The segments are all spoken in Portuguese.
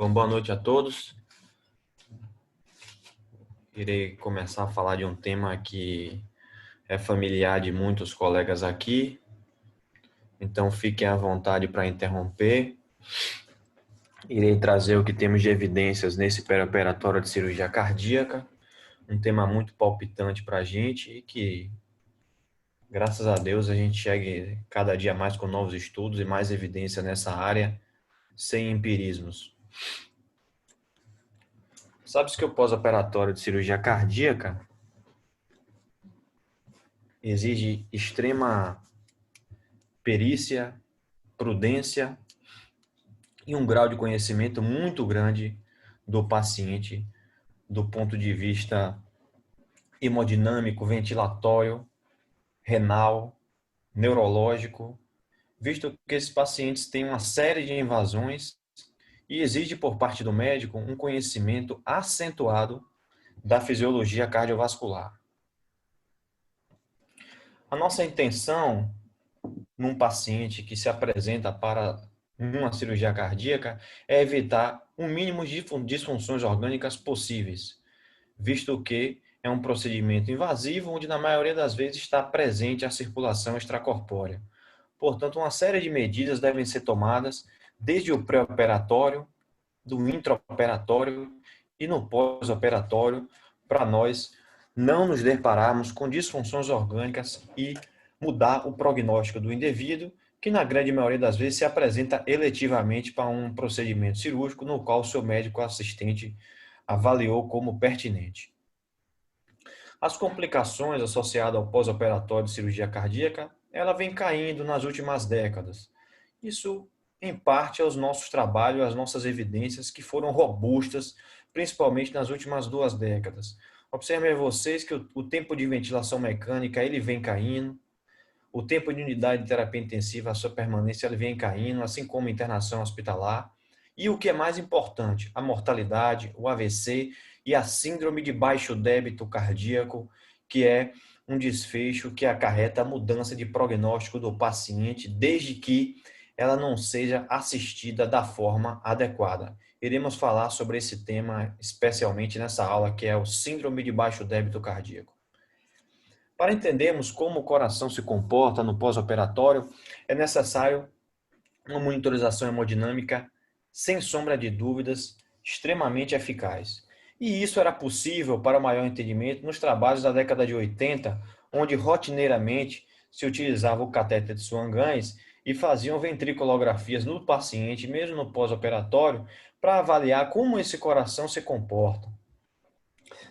Bom, boa noite a todos. Irei começar a falar de um tema que é familiar de muitos colegas aqui, então fiquem à vontade para interromper. Irei trazer o que temos de evidências nesse perioperatório de cirurgia cardíaca, um tema muito palpitante para a gente e que, graças a Deus, a gente chegue cada dia mais com novos estudos e mais evidência nessa área, sem empirismos. Sabe-se que o pós-operatório de cirurgia cardíaca exige extrema perícia, prudência e um grau de conhecimento muito grande do paciente do ponto de vista hemodinâmico, ventilatório, renal, neurológico, visto que esses pacientes têm uma série de invasões e exige por parte do médico um conhecimento acentuado da fisiologia cardiovascular. A nossa intenção num paciente que se apresenta para uma cirurgia cardíaca é evitar o mínimo de disfunções orgânicas possíveis, visto que é um procedimento invasivo onde na maioria das vezes está presente a circulação extracorpórea. Portanto, uma série de medidas devem ser tomadas desde o pré-operatório, do intraoperatório e no pós-operatório para nós não nos depararmos com disfunções orgânicas e mudar o prognóstico do indivíduo, que na grande maioria das vezes se apresenta eletivamente para um procedimento cirúrgico no qual o seu médico assistente avaliou como pertinente. As complicações associadas ao pós-operatório de cirurgia cardíaca, ela vem caindo nas últimas décadas. Isso, em parte, aos nossos trabalhos, às nossas evidências que foram robustas, principalmente nas últimas 2 décadas. Observem vocês que o tempo de ventilação mecânica ele vem caindo, o tempo de unidade de terapia intensiva, a sua permanência ele vem caindo, assim como a internação hospitalar. E o que é mais importante, a mortalidade, o AVC e a síndrome de baixo débito cardíaco, que é um desfecho que acarreta a mudança de prognóstico do paciente, desde que ela não seja assistida da forma adequada. Iremos falar sobre esse tema especialmente nessa aula, que é o síndrome de baixo débito cardíaco. Para entendermos como o coração se comporta no pós-operatório, é necessário uma monitorização hemodinâmica, sem sombra de dúvidas, extremamente eficaz. E isso era possível para o maior entendimento nos trabalhos da década de 80, onde rotineiramente se utilizava o catéter de Swan-Ganz e faziam ventriculografias no paciente, mesmo no pós-operatório, para avaliar como esse coração se comporta.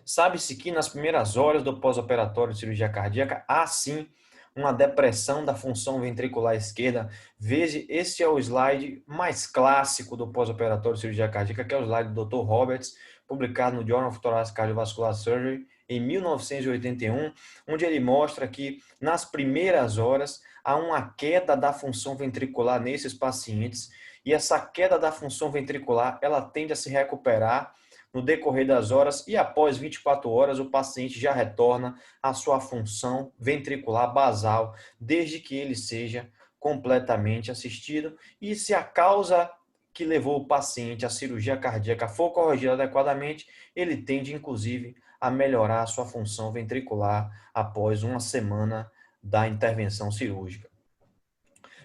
Sabe-se que nas primeiras horas do pós-operatório de cirurgia cardíaca há sim uma depressão da função ventricular esquerda. Veja, esse é o slide mais clássico do pós-operatório de cirurgia cardíaca, que é o slide do Dr. Roberts, publicado no Journal of Thoracic Cardiovascular Surgery em 1981, onde ele mostra que nas primeiras horas há uma queda da função ventricular nesses pacientes e essa queda da função ventricular ela tende a se recuperar no decorrer das horas e após 24 horas o paciente já retorna à sua função ventricular basal, desde que ele seja completamente assistido. E se a causa que levou o paciente à cirurgia cardíaca for corrigida adequadamente, ele tende, inclusive, a melhorar a sua função ventricular após uma semana da intervenção cirúrgica.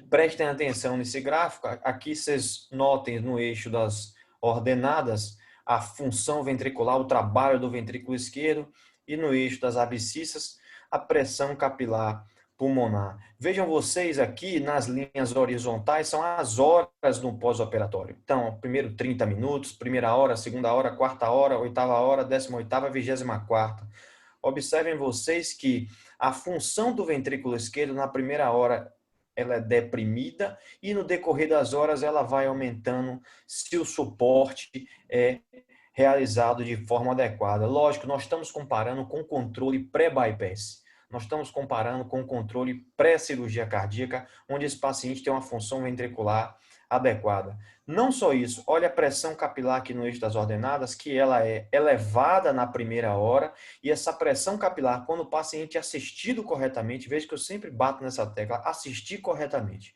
Prestem atenção nesse gráfico. Aqui vocês notem no eixo das ordenadas a função ventricular, o trabalho do ventrículo esquerdo, e no eixo das abscissas, a pressão capilar pulmonar. Vejam vocês aqui, nas linhas horizontais, são as horas no pós-operatório. Então, primeiro 30 minutos, primeira hora, segunda hora, quarta hora, oitava hora, 18ª, 24ª. Observem vocês que a função do ventrículo esquerdo na primeira hora ela é deprimida e no decorrer das horas ela vai aumentando se o suporte é realizado de forma adequada. Lógico, nós estamos comparando com o controle pré-bypass. Nós estamos comparando com o controle pré-cirurgia cardíaca, onde esse paciente tem uma função ventricular adequada. Não só isso, olha a pressão capilar aqui no eixo das ordenadas, que ela é elevada na primeira hora, e essa pressão capilar, quando o paciente é assistido corretamente, veja que eu sempre bato nessa tecla, assistir corretamente.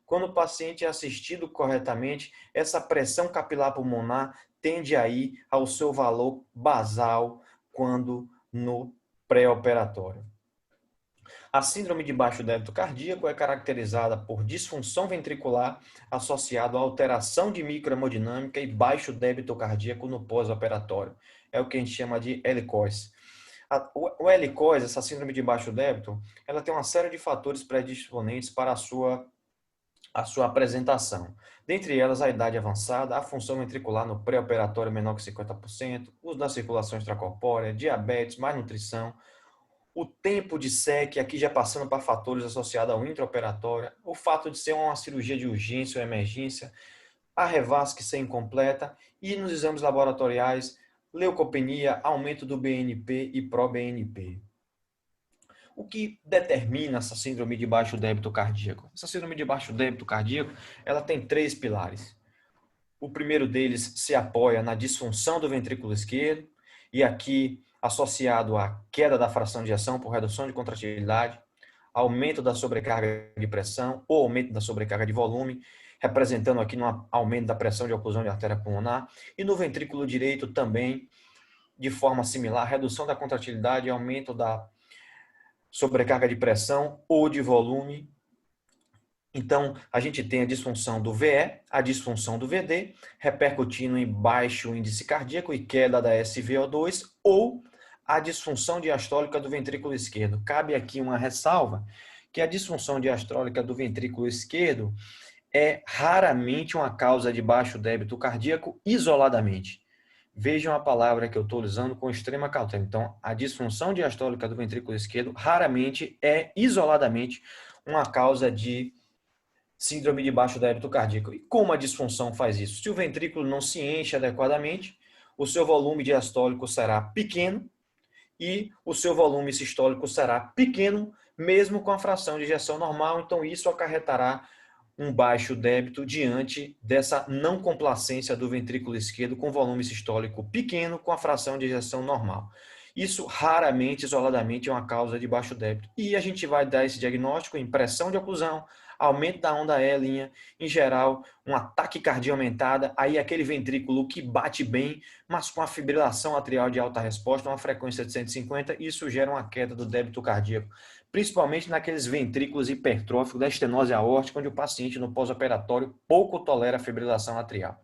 Quando o paciente é assistido corretamente, essa pressão capilar pulmonar tende a ir ao seu valor basal quando no pré-operatório. A síndrome de baixo débito cardíaco é caracterizada por disfunção ventricular associada à alteração de microhemodinâmica e baixo débito cardíaco no pós-operatório. É o que a gente chama de helicose. O helicose, essa síndrome de baixo débito, ela tem uma série de fatores predisponentes para a sua apresentação. Dentre elas, a idade avançada, a função ventricular no pré-operatório menor que 50%, uso da circulação extracorpórea, diabetes, má nutrição, o tempo de SEC, aqui já passando para fatores associados ao intraoperatório, o fato de ser uma cirurgia de urgência ou emergência, a revasc ser incompleta e nos exames laboratoriais, leucopenia, aumento do BNP e pró-BNP. O que determina essa síndrome de baixo débito cardíaco? Essa síndrome de baixo débito cardíaco, ela tem 3 pilares. O primeiro deles se apoia na disfunção do ventrículo esquerdo, e aqui associado à queda da fração de ejeção por redução de contratilidade, aumento da sobrecarga de pressão ou aumento da sobrecarga de volume, representando aqui um aumento da pressão de oclusão de artéria pulmonar, e no ventrículo direito também, de forma similar, redução da contratilidade e aumento da sobrecarga de pressão ou de volume. Então, a gente tem a disfunção do VE, a disfunção do VD, repercutindo em baixo índice cardíaco e queda da SVO2, ou a disfunção diastólica do ventrículo esquerdo. Cabe aqui uma ressalva, que a disfunção diastólica do ventrículo esquerdo é raramente uma causa de baixo débito cardíaco isoladamente. Vejam a palavra que eu estou usando com extrema cautela. Então, a disfunção diastólica do ventrículo esquerdo raramente é isoladamente uma causa de síndrome de baixo débito cardíaco. E como a disfunção faz isso? Se o ventrículo não se enche adequadamente, o seu volume diastólico será pequeno e o seu volume sistólico será pequeno, mesmo com a fração de ejeção normal. Então, isso acarretará um baixo débito diante dessa não complacência do ventrículo esquerdo com volume sistólico pequeno com a fração de ejeção normal. Isso raramente, isoladamente, é uma causa de baixo débito. E a gente vai dar esse diagnóstico em pressão de oclusão, aumento da onda E', em geral, um ataque cardíaco aumentada, aí aquele ventrículo que bate bem, mas com a fibrilação atrial de alta resposta, uma frequência de 150, isso gera uma queda do débito cardíaco, principalmente naqueles ventrículos hipertróficos da estenose aórtica, onde o paciente no pós-operatório pouco tolera a fibrilação atrial.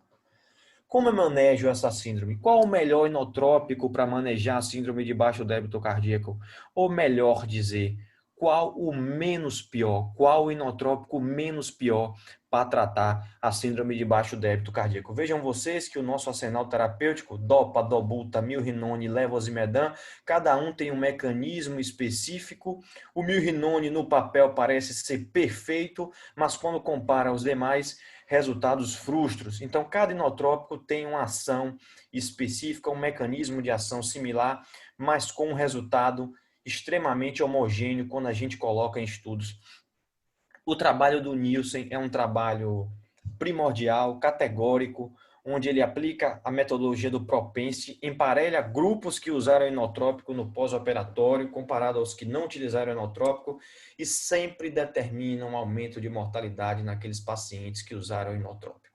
Como eu manejo essa síndrome? Qual o melhor inotrópico para manejar a síndrome de baixo débito cardíaco? Ou melhor dizer, qual o menos pior? Qual o inotrópico menos pior para tratar a síndrome de baixo débito cardíaco? Vejam vocês que o nosso arsenal terapêutico, DOPA, Dobuta, milrinone, levosimedan, cada um tem um mecanismo específico. O milrinone no papel parece ser perfeito, mas quando compara aos demais, resultados frustros. Então, cada inotrópico tem uma ação específica, um mecanismo de ação similar, mas com um resultado extremamente homogêneo quando a gente coloca em estudos. O trabalho do Nielsen é um trabalho primordial, categórico, onde ele aplica a metodologia do Propense, emparelha grupos que usaram inotrópico no pós-operatório, comparado aos que não utilizaram inotrópico, e sempre determina um aumento de mortalidade naqueles pacientes que usaram inotrópico.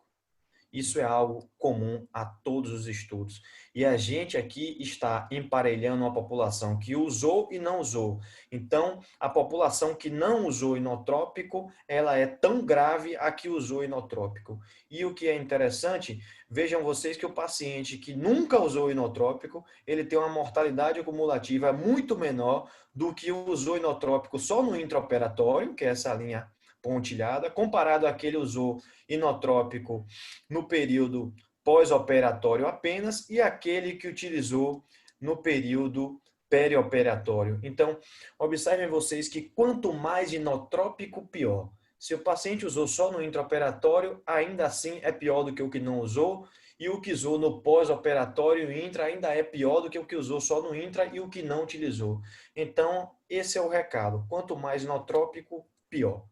Isso é algo comum a todos os estudos. E a gente aqui está emparelhando uma população que usou e não usou. Então, a população que não usou inotrópico, ela é tão grave a que usou inotrópico. E o que é interessante, vejam vocês que o paciente que nunca usou inotrópico, ele tem uma mortalidade acumulativa muito menor do que usou inotrópico só no intraoperatório, que é essa linha pontilhada, comparado àquele usou inotrópico no período pós-operatório apenas e aquele que utilizou no período perioperatório. Então, observem vocês que quanto mais inotrópico, pior. Se o paciente usou só no intraoperatório, ainda assim é pior do que o que não usou, e o que usou no pós-operatório e intra ainda é pior do que o que usou só no intra e o que não utilizou. Então, esse é o recado. Quanto mais inotrópico, pior.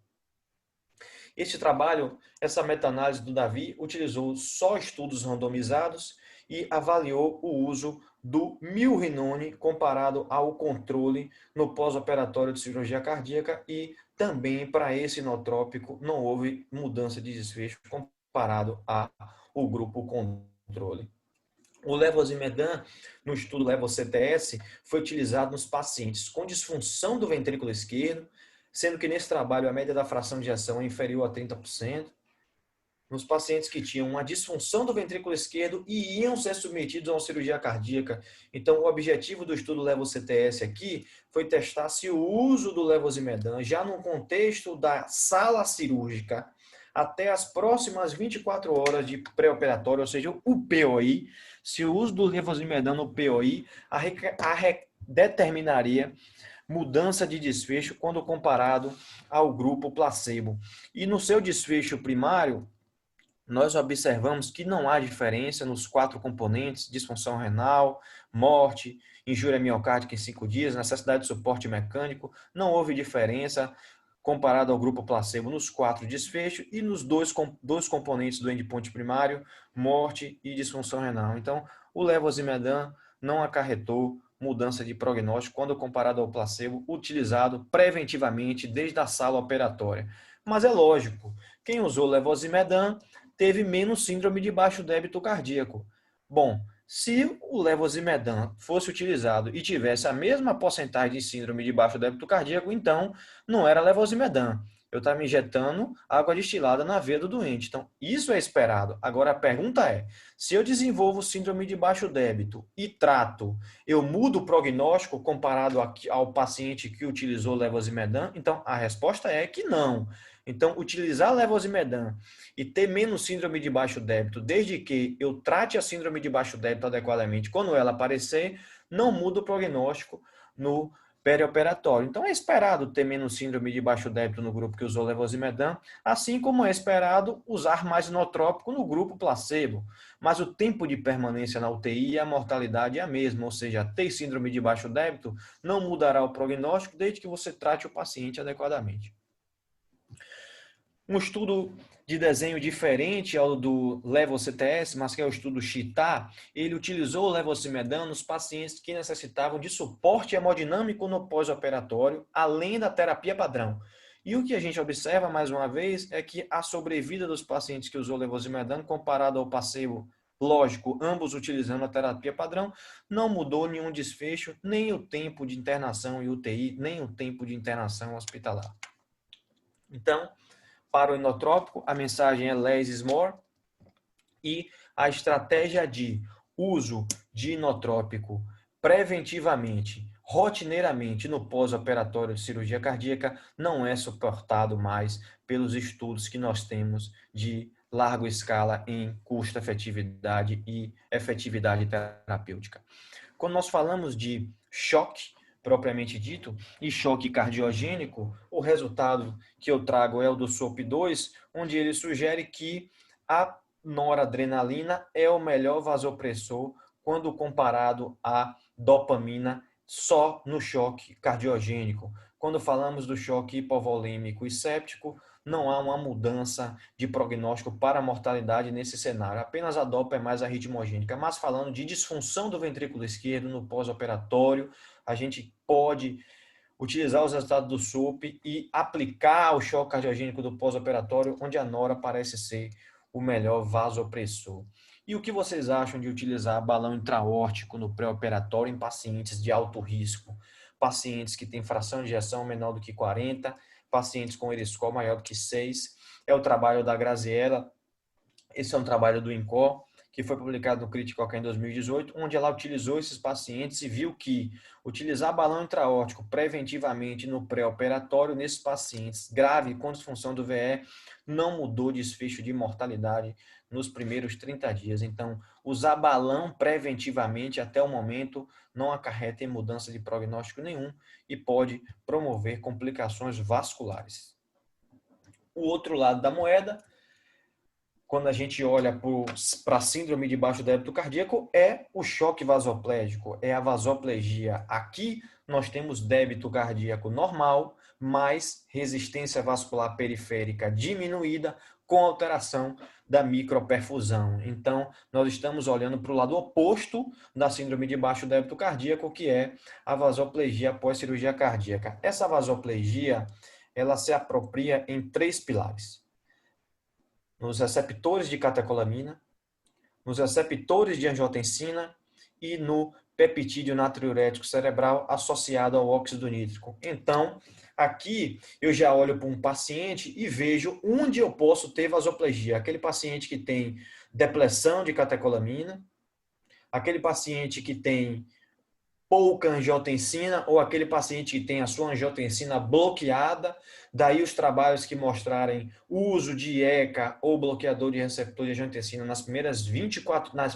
Este trabalho, essa meta-análise do Davi, utilizou só estudos randomizados e avaliou o uso do milrinone comparado ao controle no pós-operatório de cirurgia cardíaca e Também para esse inotrópico não houve mudança de desfecho comparado ao grupo controle. O levosimedan, no estudo Levo-CTS, foi utilizado nos pacientes com disfunção do ventrículo esquerdo, sendo que nesse trabalho a média da fração de ejeção é inferior a 30%, nos pacientes que tinham uma disfunção do ventrículo esquerdo e iam ser submetidos a uma cirurgia cardíaca. Então, o objetivo do estudo Levo-CTS aqui foi testar se o uso do levosimedan, já no contexto da sala cirúrgica, até as próximas 24 horas de pré-operatório, ou seja, o POI, se o uso do levosimedan no POI determinaria mudança de desfecho quando comparado ao grupo placebo. E no seu desfecho primário, nós observamos que não há diferença nos 4 componentes: disfunção renal, morte, injúria miocárdica em 5 dias, necessidade de suporte mecânico. Não houve diferença comparado ao grupo placebo nos 4 desfechos e nos dois componentes do endpoint primário, morte e disfunção renal. Então, o levosimedan não acarretou mudança de prognóstico quando comparado ao placebo utilizado preventivamente desde a sala operatória. Mas é lógico, quem usou levosimedan teve menos síndrome de baixo débito cardíaco. Bom, se o levosimedan fosse utilizado e tivesse a mesma porcentagem de síndrome de baixo débito cardíaco, então não era levosimedan. Eu estava me injetando água destilada na veia do doente. Então, isso é esperado. Agora, a pergunta é, se eu desenvolvo síndrome de baixo débito e trato, eu mudo o prognóstico comparado ao paciente que utilizou levosimedan? Então, a resposta é que não. Então, utilizar levosimedan e ter menos síndrome de baixo débito, desde que eu trate a síndrome de baixo débito adequadamente, quando ela aparecer, não muda o prognóstico no perioperatório. Então, é esperado ter menos síndrome de baixo débito no grupo que usou levosimedan, assim como é esperado usar mais inotrópico no grupo placebo. Mas o tempo de permanência na UTI e a mortalidade é a mesma, ou seja, ter síndrome de baixo débito não mudará o prognóstico desde que você trate o paciente adequadamente. Um estudo de desenho diferente ao do Levo-CTS, mas que é o estudo Chita, ele utilizou o levosimedan nos pacientes que necessitavam de suporte hemodinâmico no pós-operatório, além da terapia padrão. E o que a gente observa, mais uma vez, é que a sobrevida dos pacientes que usou levosimedan comparado ao placebo, lógico, ambos utilizando a terapia padrão, não mudou nenhum desfecho, nem o tempo de internação em UTI, nem o tempo de internação hospitalar. Então, para o inotrópico, a mensagem é less is more, e a estratégia de uso de inotrópico preventivamente, rotineiramente no pós-operatório de cirurgia cardíaca não é suportado mais pelos estudos que nós temos de larga escala em custo-efetividade e efetividade terapêutica. Quando nós falamos de choque, propriamente dito, e choque cardiogênico, o resultado que eu trago é o do SOP2, onde ele sugere que a noradrenalina é o melhor vasopressor quando comparado à dopamina só no choque cardiogênico. Quando falamos do choque hipovolêmico e séptico, não há uma mudança de prognóstico para a mortalidade nesse cenário. Apenas a dopa é mais arritmogênica. Mas falando de disfunção do ventrículo esquerdo no pós-operatório, a gente pode utilizar os resultados do SOP e aplicar o choque cardiogênico do pós-operatório, onde a nora parece ser o melhor vasopressor. E o que vocês acham de utilizar balão intraórtico no pré-operatório em pacientes de alto risco? Pacientes que têm fração de ejeção menor do que 40, pacientes com eriscol maior do que 6. É o trabalho da Graziella, esse é um trabalho do INCOR, que foi publicado no Critical Care em 2018, onde ela utilizou esses pacientes e viu que utilizar balão intraórtico preventivamente no pré-operatório nesses pacientes grave com disfunção do VE não mudou desfecho de mortalidade nos primeiros 30 dias. Então, usar balão preventivamente até o momento não acarreta em mudança de prognóstico nenhum e pode promover complicações vasculares. O outro lado da moeda, quando a gente olha para a síndrome de baixo débito cardíaco, é o choque vasoplégico, é a vasoplegia. Aqui nós temos débito cardíaco normal, mais resistência vascular periférica diminuída, com alteração da microperfusão. Então, nós estamos olhando para o lado oposto da síndrome de baixo débito cardíaco, que é a vasoplegia após cirurgia cardíaca. Essa vasoplegia, ela se apropria em 3 pilares: nos receptores de catecolamina, nos receptores de angiotensina e no peptídeo natriurético cerebral associado ao óxido nítrico. Então, aqui eu já olho para um paciente e vejo onde eu posso ter vasoplegia. Aquele paciente que tem depressão de catecolamina, aquele paciente que tem pouca angiotensina ou aquele paciente que tem a sua angiotensina bloqueada, daí os trabalhos que mostrarem o uso de ECA ou bloqueador de receptor de angiotensina nas primeiras 24, na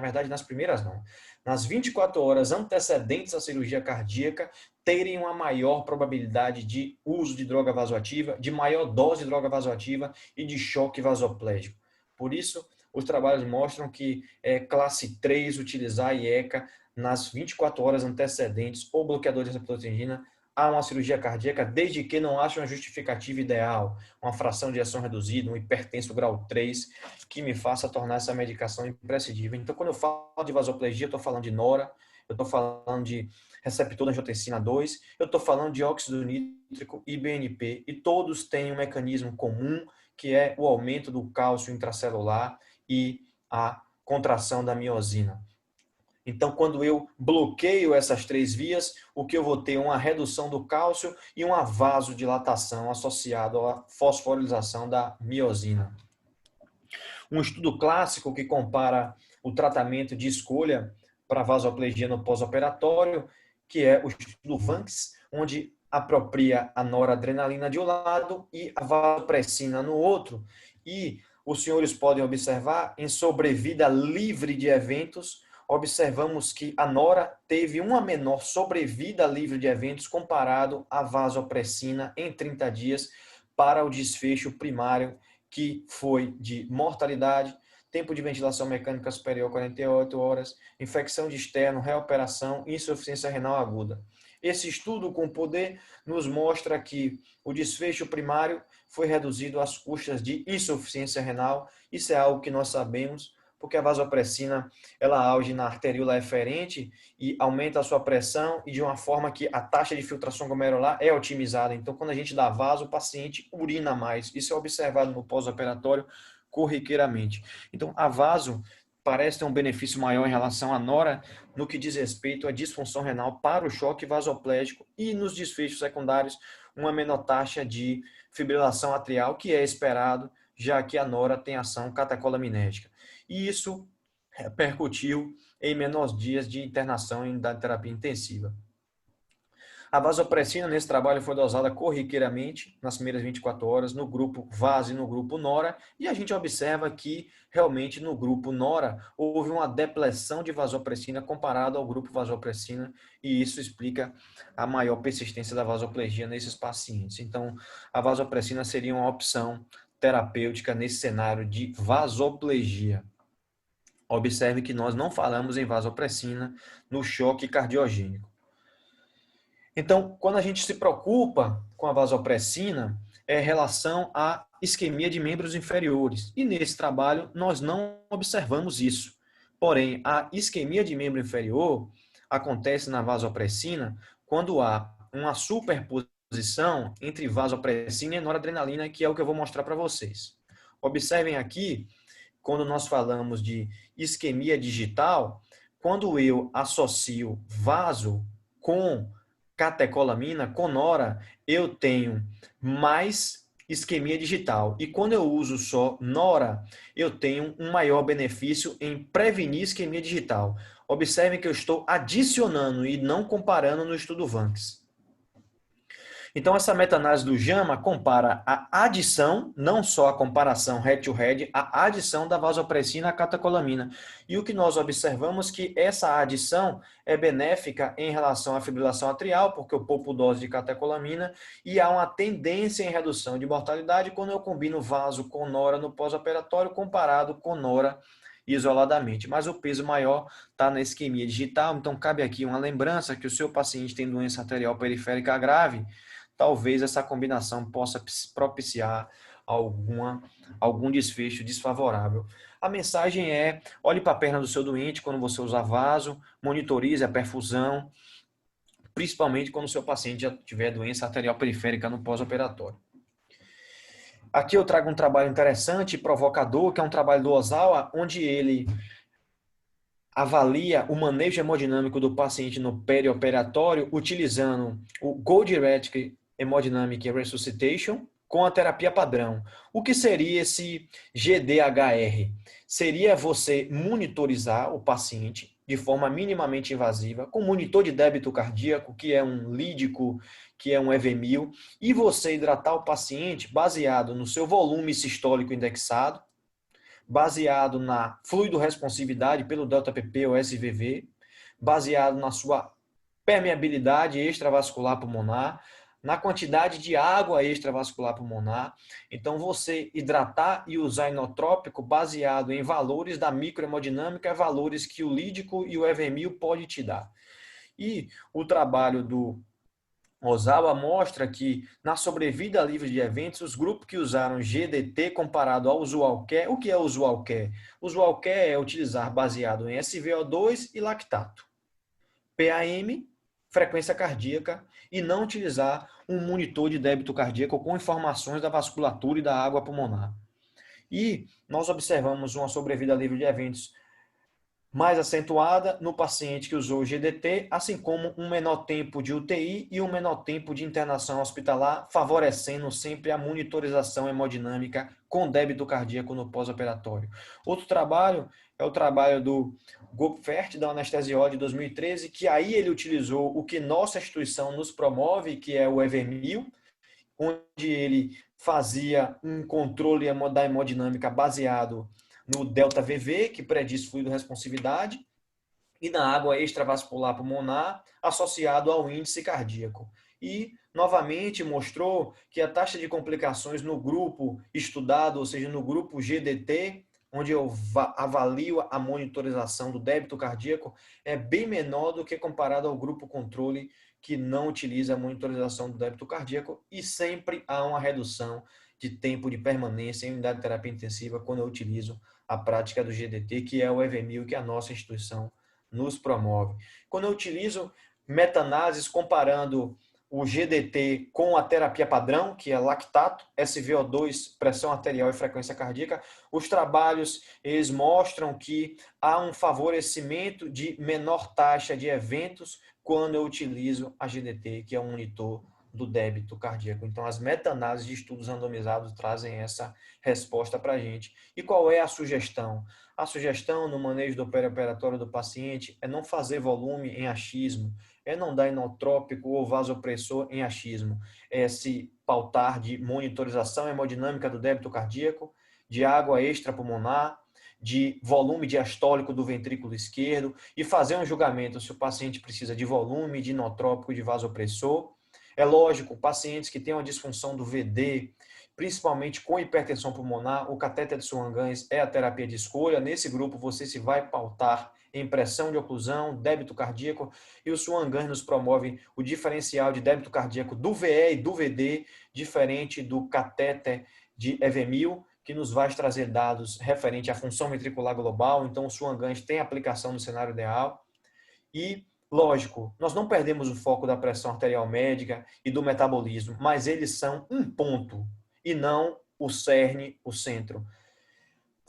verdade nas primeiras não, nas 24 horas antecedentes à cirurgia cardíaca, terem uma maior probabilidade de uso de droga vasoativa, de maior dose de droga vasoativa e de choque vasoplégico. Por isso, os trabalhos mostram que é classe 3 utilizar IECA nas 24 horas antecedentes ou bloqueador de receptor de angina a uma cirurgia cardíaca, desde que não haja uma justificativa ideal, uma fração de ejeção reduzida, um hipertenso grau 3, que me faça tornar essa medicação imprescindível. Então, quando eu falo de vasoplegia, eu estou falando de NORA, eu estou falando de receptor da angiotensina 2, eu estou falando de óxido nítrico e BNP, e todos têm um mecanismo comum, que é o aumento do cálcio intracelular e a contração da miosina. Então, quando eu bloqueio essas 3 vias, o que eu vou ter é uma redução do cálcio e uma vasodilatação associada à fosforilização da miosina. Um estudo clássico que compara o tratamento de escolha para vasoplegia no pós-operatório, que é o estudo VANCS, onde apropria a noradrenalina de um lado e a vasopressina no outro. E os senhores podem observar, em sobrevida livre de eventos, observamos que a nora teve uma menor sobrevida livre de eventos comparado à vasopressina em 30 dias para o desfecho primário, que foi de mortalidade, tempo de ventilação mecânica superior a 48 horas, infecção de externo, reoperação e insuficiência renal aguda. Esse estudo com poder nos mostra que o desfecho primário foi reduzido às custas de insuficiência renal. Isso é algo que nós sabemos, porque a vasopressina ela age na arteríola eferente e aumenta a sua pressão e de uma forma que a taxa de filtração glomerular é otimizada. Então, quando a gente dá vaso, o paciente urina mais. Isso é observado no pós-operatório corriqueiramente. Então, a vaso parece ter um benefício maior em relação à nora no que diz respeito à disfunção renal para o choque vasoplégico e nos desfechos secundários uma menor taxa de fibrilação atrial, que é esperado, já que a nora tem ação catecolaminética. E isso repercutiu em menores dias de internação em terapia intensiva. A vasopressina nesse trabalho foi dosada corriqueiramente nas primeiras 24 horas no grupo VAS e no grupo NORA, e a gente observa que realmente no grupo NORA houve uma depressão de vasopressina comparado ao grupo vasopressina, e isso explica a maior persistência da vasoplegia nesses pacientes. Então, a vasopressina seria uma opção terapêutica nesse cenário de vasoplegia. Observe que nós não falamos em vasopressina no choque cardiogênico. Então, quando a gente se preocupa com a vasopressina, é em relação à isquemia de membros inferiores. E nesse trabalho, nós não observamos isso. Porém, a isquemia de membro inferior acontece na vasopressina quando há uma superposição entre vasopressina e noradrenalina, que é o que eu vou mostrar para vocês. Observem aqui, quando nós falamos de isquemia digital, quando eu associo vaso com catecolamina, com nora, eu tenho mais isquemia digital. E quando eu uso só nora, eu tenho um maior benefício em prevenir isquemia digital. Observem que eu estou adicionando e não comparando no estudo VANCS. Então, essa meta-análise do JAMA compara a adição, não só a comparação head-to-head, a adição da vasopressina à catecolamina. E o que nós observamos é que essa adição é benéfica em relação à fibrilação atrial, porque eu poupo dose de catecolamina, e há uma tendência em redução de mortalidade quando eu combino vaso com nora no pós-operatório comparado com nora isoladamente. Mas o peso maior está na isquemia digital, então cabe aqui uma lembrança que o seu paciente tem doença arterial periférica grave, talvez essa combinação possa propiciar algum desfecho desfavorável. A mensagem é: olhe para a perna do seu doente quando você usar vaso, monitorize a perfusão, principalmente quando o seu paciente já tiver doença arterial periférica no pós-operatório. Aqui eu trago um trabalho interessante e provocador, que é um trabalho do Ozawa, onde ele avalia o manejo hemodinâmico do paciente no perioperatório utilizando o Gold-Diuretic Hemodynamic Resuscitation com a terapia padrão. O que seria esse GDHR? Seria você monitorizar o paciente de forma minimamente invasiva, com monitor de débito cardíaco, que é um lídico, que é um EV1000, e você hidratar o paciente baseado no seu volume sistólico indexado, baseado na fluido-responsividade pelo delta-PP ou SVV, baseado na sua permeabilidade extravascular pulmonar, na quantidade de água extravascular pulmonar. Então, você hidratar e usar inotrópico baseado em valores da microhemodinâmica, valores que o lídico e o EV1000 pode te dar. E o trabalho do Ozawa mostra que, na sobrevida livre de eventos, os grupos que usaram GDT comparado ao usual care, o que é usual care? Usual care é utilizar baseado em SVO2 e lactato. PAM, frequência cardíaca, e não utilizar um monitor de débito cardíaco com informações da vasculatura e da água pulmonar. E nós observamos uma sobrevida livre de eventos mais acentuada no paciente que usou o GDT, assim como um menor tempo de UTI e um menor tempo de internação hospitalar, favorecendo sempre a monitorização hemodinâmica com débito cardíaco no pós-operatório. Outro trabalho é o trabalho do Gopfert, da Anestesiol de 2013, que aí ele utilizou o que nossa instituição nos promove, que é o EV1000, onde ele fazia um controle da hemodinâmica baseado no delta-VV, que prediz fluido-responsividade, e na água extravascular pulmonar, associado ao índice cardíaco. E, novamente, mostrou que a taxa de complicações no grupo estudado, ou seja, no grupo GDT, onde eu avalio a monitorização do débito cardíaco, é bem menor do que comparado ao grupo controle, que não utiliza a monitorização do débito cardíaco, e sempre há uma redução de tempo de permanência em unidade de terapia intensiva quando eu utilizo a prática do GDT, que é o EV1000, que a nossa instituição nos promove. Quando eu utilizo meta-análises comparando o GDT com a terapia padrão, que é lactato, SVO2, pressão arterial e frequência cardíaca, os trabalhos eles mostram que há um favorecimento de menor taxa de eventos quando eu utilizo a GDT, que é um monitor do débito cardíaco. Então, as meta-análises de estudos randomizados trazem essa resposta para a gente. E qual é a sugestão? A sugestão no manejo do perioperatório do paciente é não fazer volume em achismo, é não dar inotrópico ou vasopressor em achismo, é se pautar de monitorização hemodinâmica do débito cardíaco, de água extrapulmonar, de volume diastólico do ventrículo esquerdo e fazer um julgamento se o paciente precisa de volume, de inotrópico, de vasopressor. É lógico, pacientes que têm uma disfunção do VD, principalmente com hipertensão pulmonar, o catéter de Swan-Ganz é a terapia de escolha. Nesse grupo, você se vai pautar em pressão de oclusão, débito cardíaco, e o Swan-Ganz nos promove o diferencial de débito cardíaco do VE e do VD, diferente do catéter de EV1000, que nos vai trazer dados referente à função ventricular global. Então, o Swan-Ganz tem aplicação no cenário ideal. E, lógico, nós não perdemos o foco da pressão arterial médica e do metabolismo, mas eles são um ponto e não o cerne, o centro.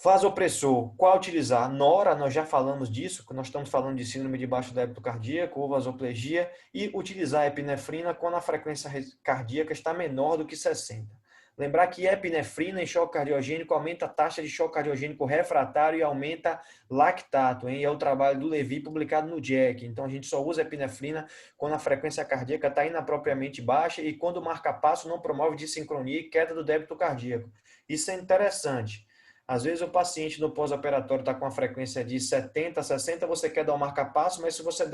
Vasopressor, qual utilizar? Nora, nós já falamos disso, nós estamos falando de síndrome de baixo débito cardíaco ou vasoplegia, e utilizar a epinefrina quando a frequência cardíaca está menor do que 60. Lembrar que epinefrina em choque cardiogênico aumenta a taxa de choque cardiogênico refratário e aumenta lactato, hein? É o trabalho do Levi publicado no JACC. Então a gente só usa epinefrina quando a frequência cardíaca está inapropriamente baixa e quando o marca-passo não promove dissincronia e queda do débito cardíaco. Isso é interessante. Às vezes o paciente no pós-operatório está com a frequência de 70, 60, você quer dar o marca-passo, mas se você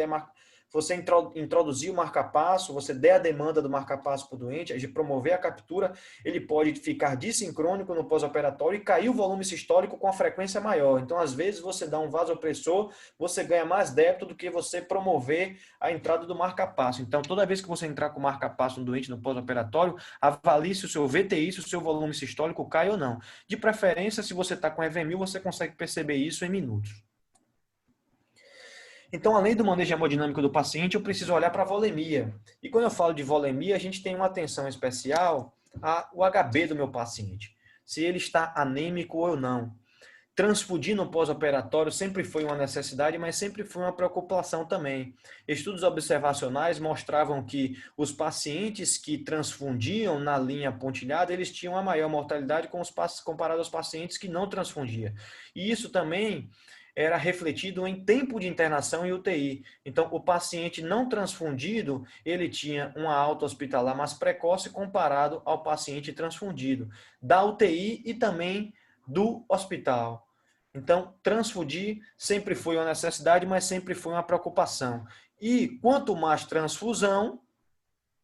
introduzir o marca-passo, você der a demanda do marca-passo para o doente, de promover a captura, ele pode ficar dissincrônico no pós-operatório e cair o volume sistólico com a frequência maior. Então, às vezes, você dá um vasopressor, você ganha mais débito do que você promover a entrada do marca-passo. Então, toda vez que você entrar com o marca-passo no doente no pós-operatório, avalie se o seu VTI, se o seu volume sistólico cai ou não. De preferência, se você está com EV1000, você consegue perceber isso em minutos. Então, além do manejo hemodinâmico do paciente, eu preciso olhar para a volemia. E quando eu falo de volemia, a gente tem uma atenção especial ao HB do meu paciente, se ele está anêmico ou não. Transfundir no pós-operatório sempre foi uma necessidade, mas sempre foi uma preocupação também. Estudos observacionais mostravam que os pacientes que transfundiam na linha pontilhada, eles tinham a maior mortalidade comparado aos pacientes que não transfundiam. E isso também era refletido em tempo de internação em UTI. Então, o paciente não transfundido, ele tinha uma alta hospitalar mais precoce comparado ao paciente transfundido, da UTI e também do hospital. Então, transfundir sempre foi uma necessidade, mas sempre foi uma preocupação. E quanto mais transfusão,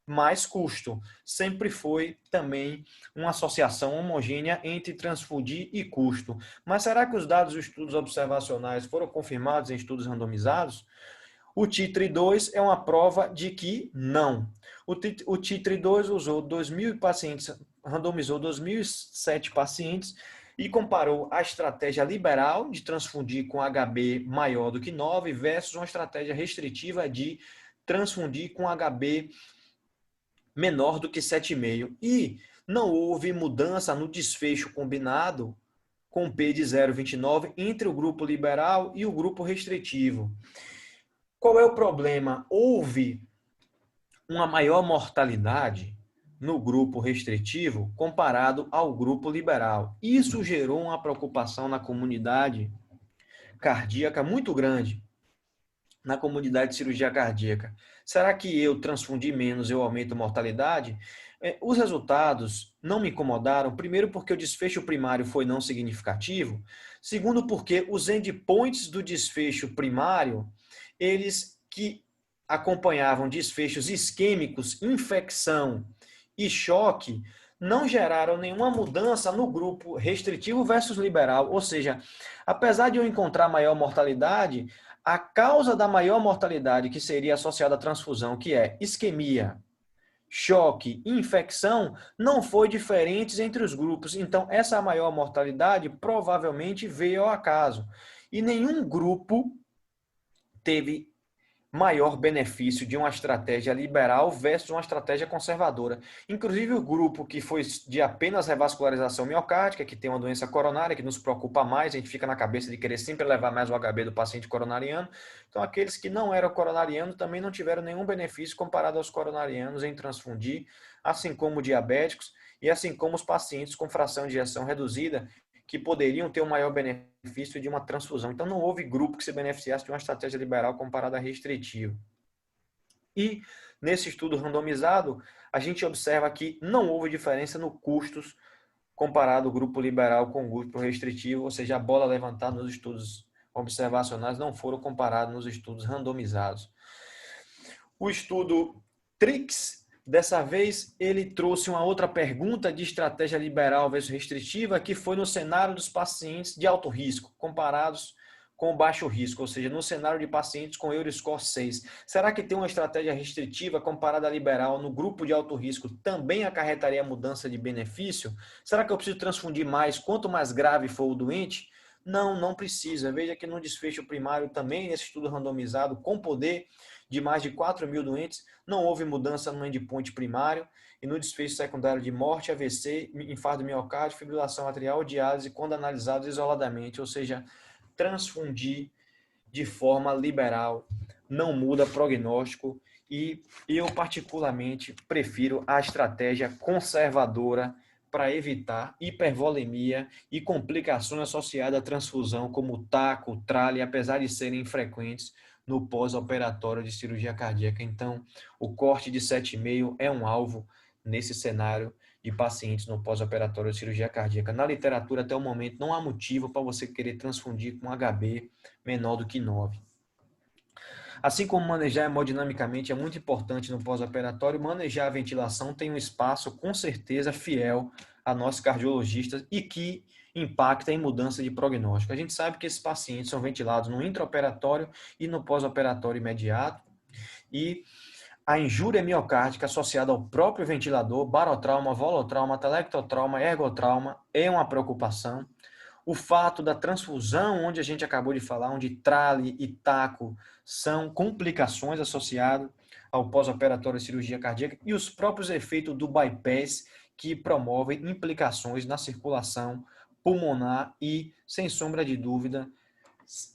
mais custo. Sempre foi também uma associação homogênea entre transfundir e custo. Mas será que os dados dos estudos observacionais foram confirmados em estudos randomizados? O TITRI-2 é uma prova de que não. O TITRI-2 usou 2.000 pacientes, randomizou 2.007 pacientes e comparou a estratégia liberal de transfundir com HB maior do que 9 versus uma estratégia restritiva de transfundir com HB menor do que 7,5. E não houve mudança no desfecho combinado com P de 0,29 entre o grupo liberal e o grupo restritivo. Qual é o problema? Houve uma maior mortalidade no grupo restritivo comparado ao grupo liberal. Isso gerou uma preocupação na comunidade cardíaca muito grande, na comunidade de cirurgia cardíaca. Será que eu transfundir menos, eu aumento a mortalidade? Os resultados não me incomodaram, primeiro porque o desfecho primário foi não significativo, segundo porque os endpoints do desfecho primário, eles que acompanhavam desfechos isquêmicos, infecção e choque, não geraram nenhuma mudança no grupo restritivo versus liberal, ou seja, apesar de eu encontrar maior mortalidade, a causa da maior mortalidade que seria associada à transfusão, que é isquemia, choque e infecção, não foi diferente entre os grupos. Então, essa maior mortalidade provavelmente veio ao acaso. E nenhum grupo teve maior benefício de uma estratégia liberal versus uma estratégia conservadora. Inclusive o grupo que foi de apenas revascularização miocárdica, que tem uma doença coronária, que nos preocupa mais, a gente fica na cabeça de querer sempre levar mais o HB do paciente coronariano. Então aqueles que não eram coronarianos também não tiveram nenhum benefício comparado aos coronarianos em transfundir, assim como diabéticos e assim como os pacientes com fração de ejeção reduzida, que poderiam ter um maior benefício de uma transfusão. Então, não houve grupo que se beneficiasse de uma estratégia liberal comparada à restritiva. E, nesse estudo randomizado, a gente observa que não houve diferença no custos comparado o grupo liberal com o grupo restritivo, ou seja, a bola levantada nos estudos observacionais não foram comparados nos estudos randomizados. O estudo TRIX, dessa vez, ele trouxe uma outra pergunta de estratégia liberal versus restritiva, que foi no cenário dos pacientes de alto risco, comparados com baixo risco, ou seja, no cenário de pacientes com Euroscore 6. Será que ter uma estratégia restritiva comparada à liberal no grupo de alto risco também acarretaria mudança de benefício? Será que eu preciso transfundir mais quanto mais grave for o doente? Não, não precisa. Veja que no desfecho primário também, nesse estudo randomizado, com poder de mais de 4.000 doentes, não houve mudança no endpoint primário e no desfecho secundário de morte, AVC, infarto do miocárdio, fibrilação atrial, diálise, quando analisados isoladamente, ou seja, transfundir de forma liberal não muda prognóstico e eu particularmente prefiro a estratégia conservadora para evitar hipervolemia e complicações associadas à transfusão, como taco, trale, apesar de serem infrequentes no pós-operatório de cirurgia cardíaca. Então, o corte de 7,5 é um alvo nesse cenário de pacientes no pós-operatório de cirurgia cardíaca. Na literatura, até o momento, não há motivo para você querer transfundir com HB menor do que 9. Assim como manejar hemodinamicamente é muito importante no pós-operatório, manejar a ventilação tem um espaço, com certeza, fiel a nós cardiologistas e que impacta em mudança de prognóstico. A gente sabe que esses pacientes são ventilados no intraoperatório e no pós-operatório imediato e a injúria miocárdica associada ao próprio ventilador, barotrauma, volotrauma, telectotrauma, ergotrauma, é uma preocupação. O fato da transfusão, onde a gente acabou de falar, onde trale e taco são complicações associadas ao pós-operatório de cirurgia cardíaca e os próprios efeitos do bypass que promovem implicações na circulação pulmonar e, sem sombra de dúvida,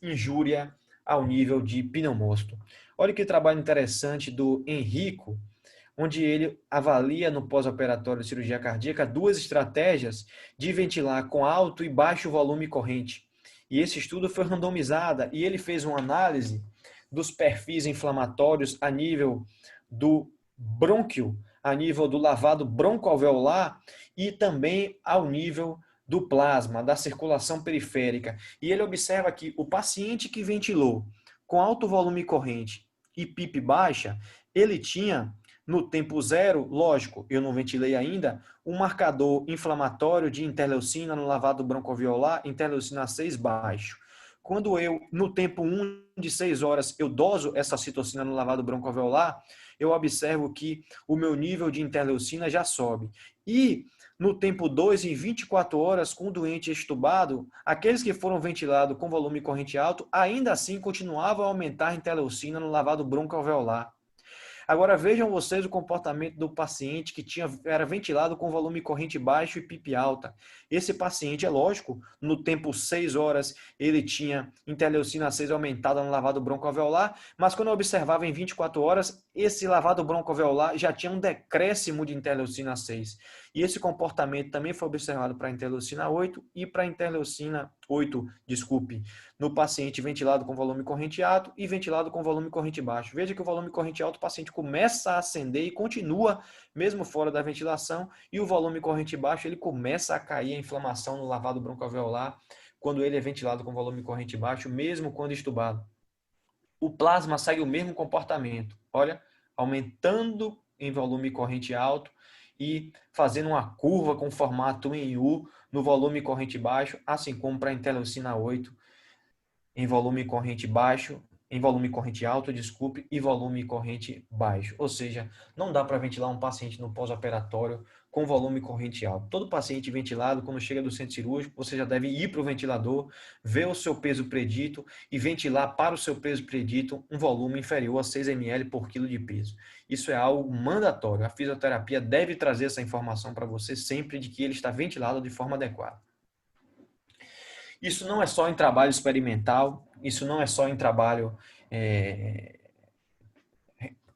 injúria ao nível de pneumócito. Olha que trabalho interessante do Henrico, onde ele avalia no pós-operatório de cirurgia cardíaca duas estratégias de ventilar com alto e baixo volume corrente. E esse estudo foi randomizado e ele fez uma análise dos perfis inflamatórios a nível do brônquio, a nível do lavado broncoalveolar e também ao nível do plasma, da circulação periférica. E ele observa que o paciente que ventilou com alto volume corrente e PIP baixa, ele tinha no tempo zero, lógico, eu não ventilei ainda, um marcador inflamatório de interleucina no lavado broncoalveolar, interleucina 6 baixo. Quando eu, no tempo 1 de 6 horas, eu doso essa citocina no lavado broncoalveolar, eu observo que o meu nível de interleucina já sobe. E no tempo 2, em 24 horas, com o doente extubado, aqueles que foram ventilados com volume corrente alto, ainda assim continuavam a aumentar a interleucina no lavado broncoalveolar. Agora vejam vocês o comportamento do paciente que era ventilado com volume corrente baixo e PIP alta. Esse paciente, é lógico, no tempo 6 horas, ele tinha interleucina 6 aumentada no lavado broncoalveolar, mas quando eu observava em 24 horas, esse lavado broncoalveolar já tinha um decréscimo de interleucina 6. E esse comportamento também foi observado para a interleucina 8 e para a interleucina 8, desculpe, no paciente ventilado com volume corrente alto e ventilado com volume corrente baixo. Veja que o volume corrente alto, o paciente começa a ascender e continua mesmo fora da ventilação, e o volume corrente baixo, ele começa a cair a inflamação no lavado broncoalveolar quando ele é ventilado com volume corrente baixo, mesmo quando estubado. O plasma segue o mesmo comportamento, olha, aumentando em volume corrente alto e fazendo uma curva com formato em U no volume corrente baixo, assim como para a interleucina 8 em volume corrente baixo, em volume corrente alto, desculpe, e volume corrente baixo. Ou seja, não dá para ventilar um paciente no pós-operatório com volume corrente alto. Todo paciente ventilado, quando chega do centro cirúrgico, você já deve ir para o ventilador, ver o seu peso predito e ventilar para o seu peso predito um volume inferior a 6 ml por quilo de peso. Isso é algo mandatório. A fisioterapia deve trazer essa informação para você sempre de que ele está ventilado de forma adequada. Isso não é só em trabalho experimental, isso não é só em trabalho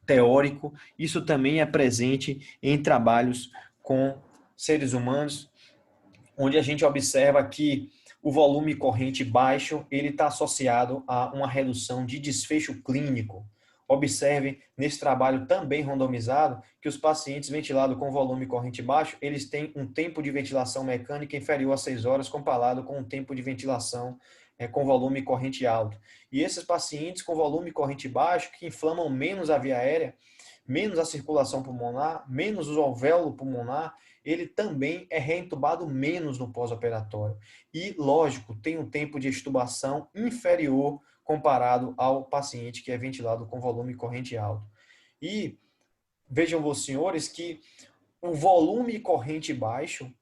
teórico, isso também é presente em trabalhos com seres humanos, onde a gente observa que o volume corrente baixo ele está associado a uma redução de desfecho clínico. Observe nesse trabalho também randomizado que os pacientes ventilados com volume corrente baixo, eles têm um tempo de ventilação mecânica inferior a 6 horas comparado com o tempo de ventilação com volume corrente alto. E esses pacientes com volume corrente baixo, que inflamam menos a via aérea, menos a circulação pulmonar, menos o alvéolo pulmonar, ele também é reentubado menos no pós-operatório. E, lógico, tem um tempo de extubação inferior comparado ao paciente que é ventilado com volume corrente alto. E vejam os senhores que o volume corrente baixo,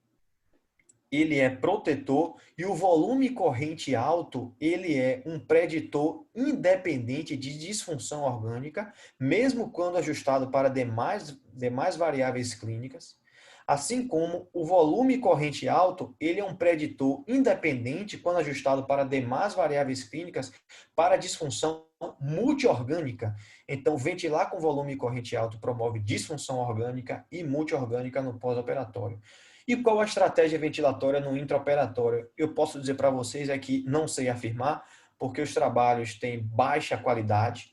ele é protetor e o volume corrente alto, ele é um preditor independente de disfunção orgânica, mesmo quando ajustado para demais variáveis clínicas. Assim como o volume corrente alto, ele é um preditor independente quando ajustado para demais variáveis clínicas para disfunção multiorgânica. Então, ventilar com volume corrente alto promove disfunção orgânica e multiorgânica no pós-operatório. E qual a estratégia ventilatória no intraoperatório? Eu posso dizer para vocês é que não sei afirmar, porque os trabalhos têm baixa qualidade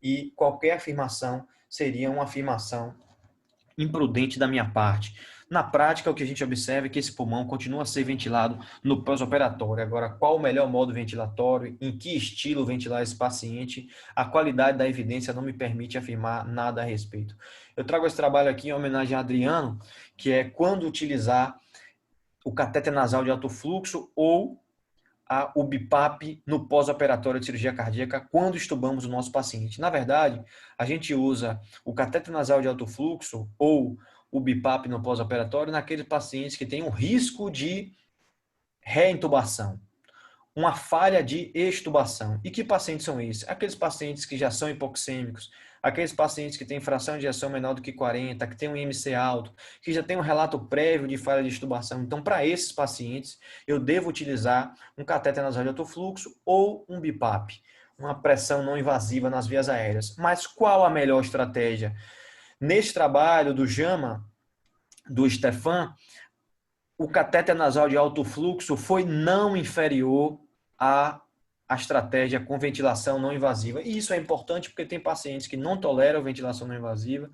e qualquer afirmação seria uma afirmação imprudente da minha parte. Na prática, o que a gente observa é que esse pulmão continua a ser ventilado no pós-operatório. Agora, qual o melhor modo ventilatório? Em que estilo ventilar esse paciente? A qualidade da evidência não me permite afirmar nada a respeito. Eu trago esse trabalho aqui em homenagem a Adriano, que é quando utilizar o catéter nasal de alto fluxo ou o BIPAP no pós-operatório de cirurgia cardíaca quando estubamos o nosso paciente. Na verdade, a gente usa o catéter nasal de alto fluxo ou o BIPAP no pós-operatório naqueles pacientes que têm um risco de reintubação, uma falha de extubação. E que pacientes são esses? Aqueles pacientes que já são hipoxêmicos, aqueles pacientes que têm fração de ejeção menor do que 40, que têm um IMC alto, que já têm um relato prévio de falha de extubação. Então, para esses pacientes, eu devo utilizar um catéter nasal de alto fluxo ou um BIPAP, uma pressão não invasiva nas vias aéreas. Mas qual a melhor estratégia? Neste trabalho do JAMA, do Stefan, o catéter nasal de alto fluxo foi não inferior à estratégia com ventilação não invasiva. E isso é importante porque tem pacientes que não toleram ventilação não invasiva.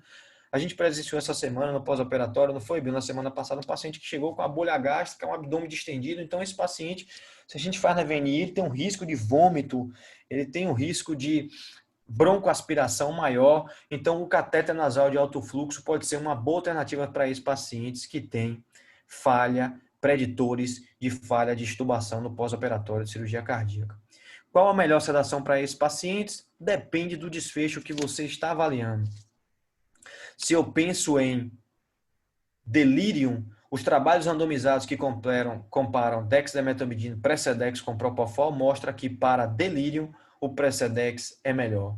A gente presenciou essa semana no pós-operatório, não foi, Bill? Na semana passada, um paciente que chegou com a bolha gástrica, um abdômen distendido. Então, esse paciente, se a gente faz na VNI, ele tem um risco de vômito, ele tem um risco de broncoaspiração maior. Então, o catéter nasal de alto fluxo pode ser uma boa alternativa para esses pacientes que têm falha, preditores de falha de extubação no pós-operatório de cirurgia cardíaca. Qual a melhor sedação para esses pacientes? Depende do desfecho que você está avaliando. Se eu penso em delirium, os trabalhos randomizados que comparam dexmedetomidina Precedex com Propofol mostram que para delirium o Precedex é melhor.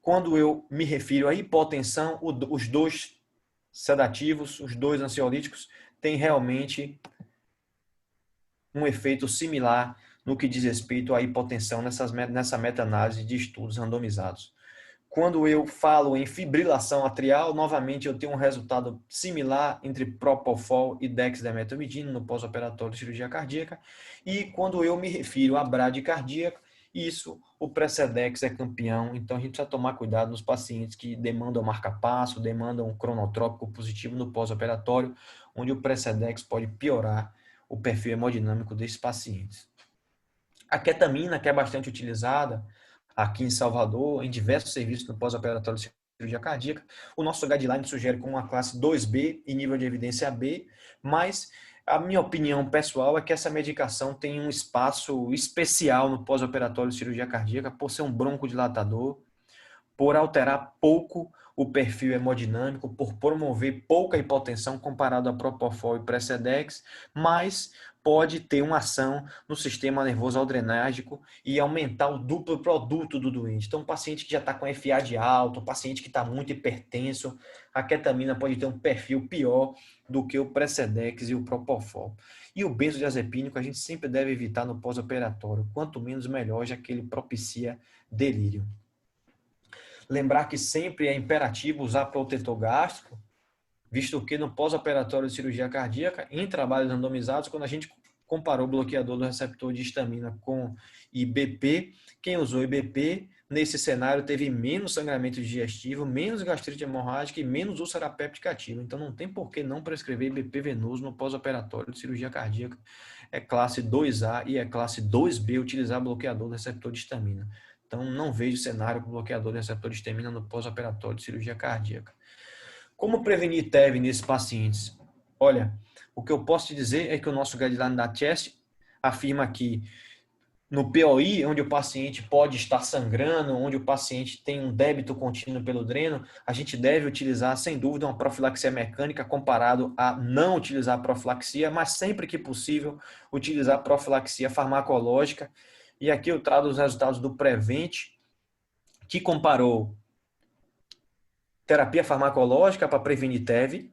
Quando eu me refiro à hipotensão, os dois sedativos, os dois ansiolíticos, têm realmente um efeito similar no que diz respeito à hipotensão nessa meta-análise de estudos randomizados. Quando eu falo em fibrilação atrial, novamente eu tenho um resultado similar entre Propofol e dexmedetomidina no pós-operatório de cirurgia cardíaca. E quando eu me refiro a bradicardia, isso, o Precedex é campeão. Então a gente precisa tomar cuidado nos pacientes que demandam marca-passo, demandam um cronotrópico positivo no pós-operatório, onde o Precedex pode piorar o perfil hemodinâmico desses pacientes. A ketamina, que é bastante utilizada aqui em Salvador, em diversos serviços no pós-operatório de cirurgia cardíaca, o nosso guideline sugere com uma classe 2B e nível de evidência B, mas a minha opinião pessoal é que essa medicação tem um espaço especial no pós-operatório de cirurgia cardíaca por ser um broncodilatador, por alterar pouco o perfil hemodinâmico, por promover pouca hipotensão comparado a Propofol e Precedex, mas pode ter uma ação no sistema nervoso adrenérgico e aumentar o duplo produto do doente. Então, um paciente que já está com FA alto, um paciente que está muito hipertenso, a ketamina pode ter um perfil pior do que o Precedex e o Propofol. E o benzodiazepínico a gente sempre deve evitar no pós-operatório. Quanto menos, melhor, já que ele propicia delírio. Lembrar que sempre é imperativo usar protetor gástrico, visto que no pós-operatório de cirurgia cardíaca, em trabalhos randomizados, quando a gente comparou o bloqueador do receptor de histamina com IBP, quem usou IBP, nesse cenário, teve menos sangramento digestivo, menos gastrite hemorrágica e menos úlcera péptica ativa. Então, não tem por que não prescrever IBP venoso no pós-operatório de cirurgia cardíaca. É classe 2A e é classe 2B utilizar bloqueador do receptor de histamina. Então, não vejo cenário com bloqueador de receptor de histamina no pós-operatório de cirurgia cardíaca. Como prevenir TEV nesses pacientes? Olha, o que eu posso te dizer é que o nosso guideline da CHEST afirma que no POI, onde o paciente pode estar sangrando, onde o paciente tem um débito contínuo pelo dreno, a gente deve utilizar, sem dúvida, uma profilaxia mecânica comparado a não utilizar profilaxia, mas sempre que possível, utilizar profilaxia farmacológica. E aqui eu trago os resultados do Prevent, que comparou terapia farmacológica para prevenir TEV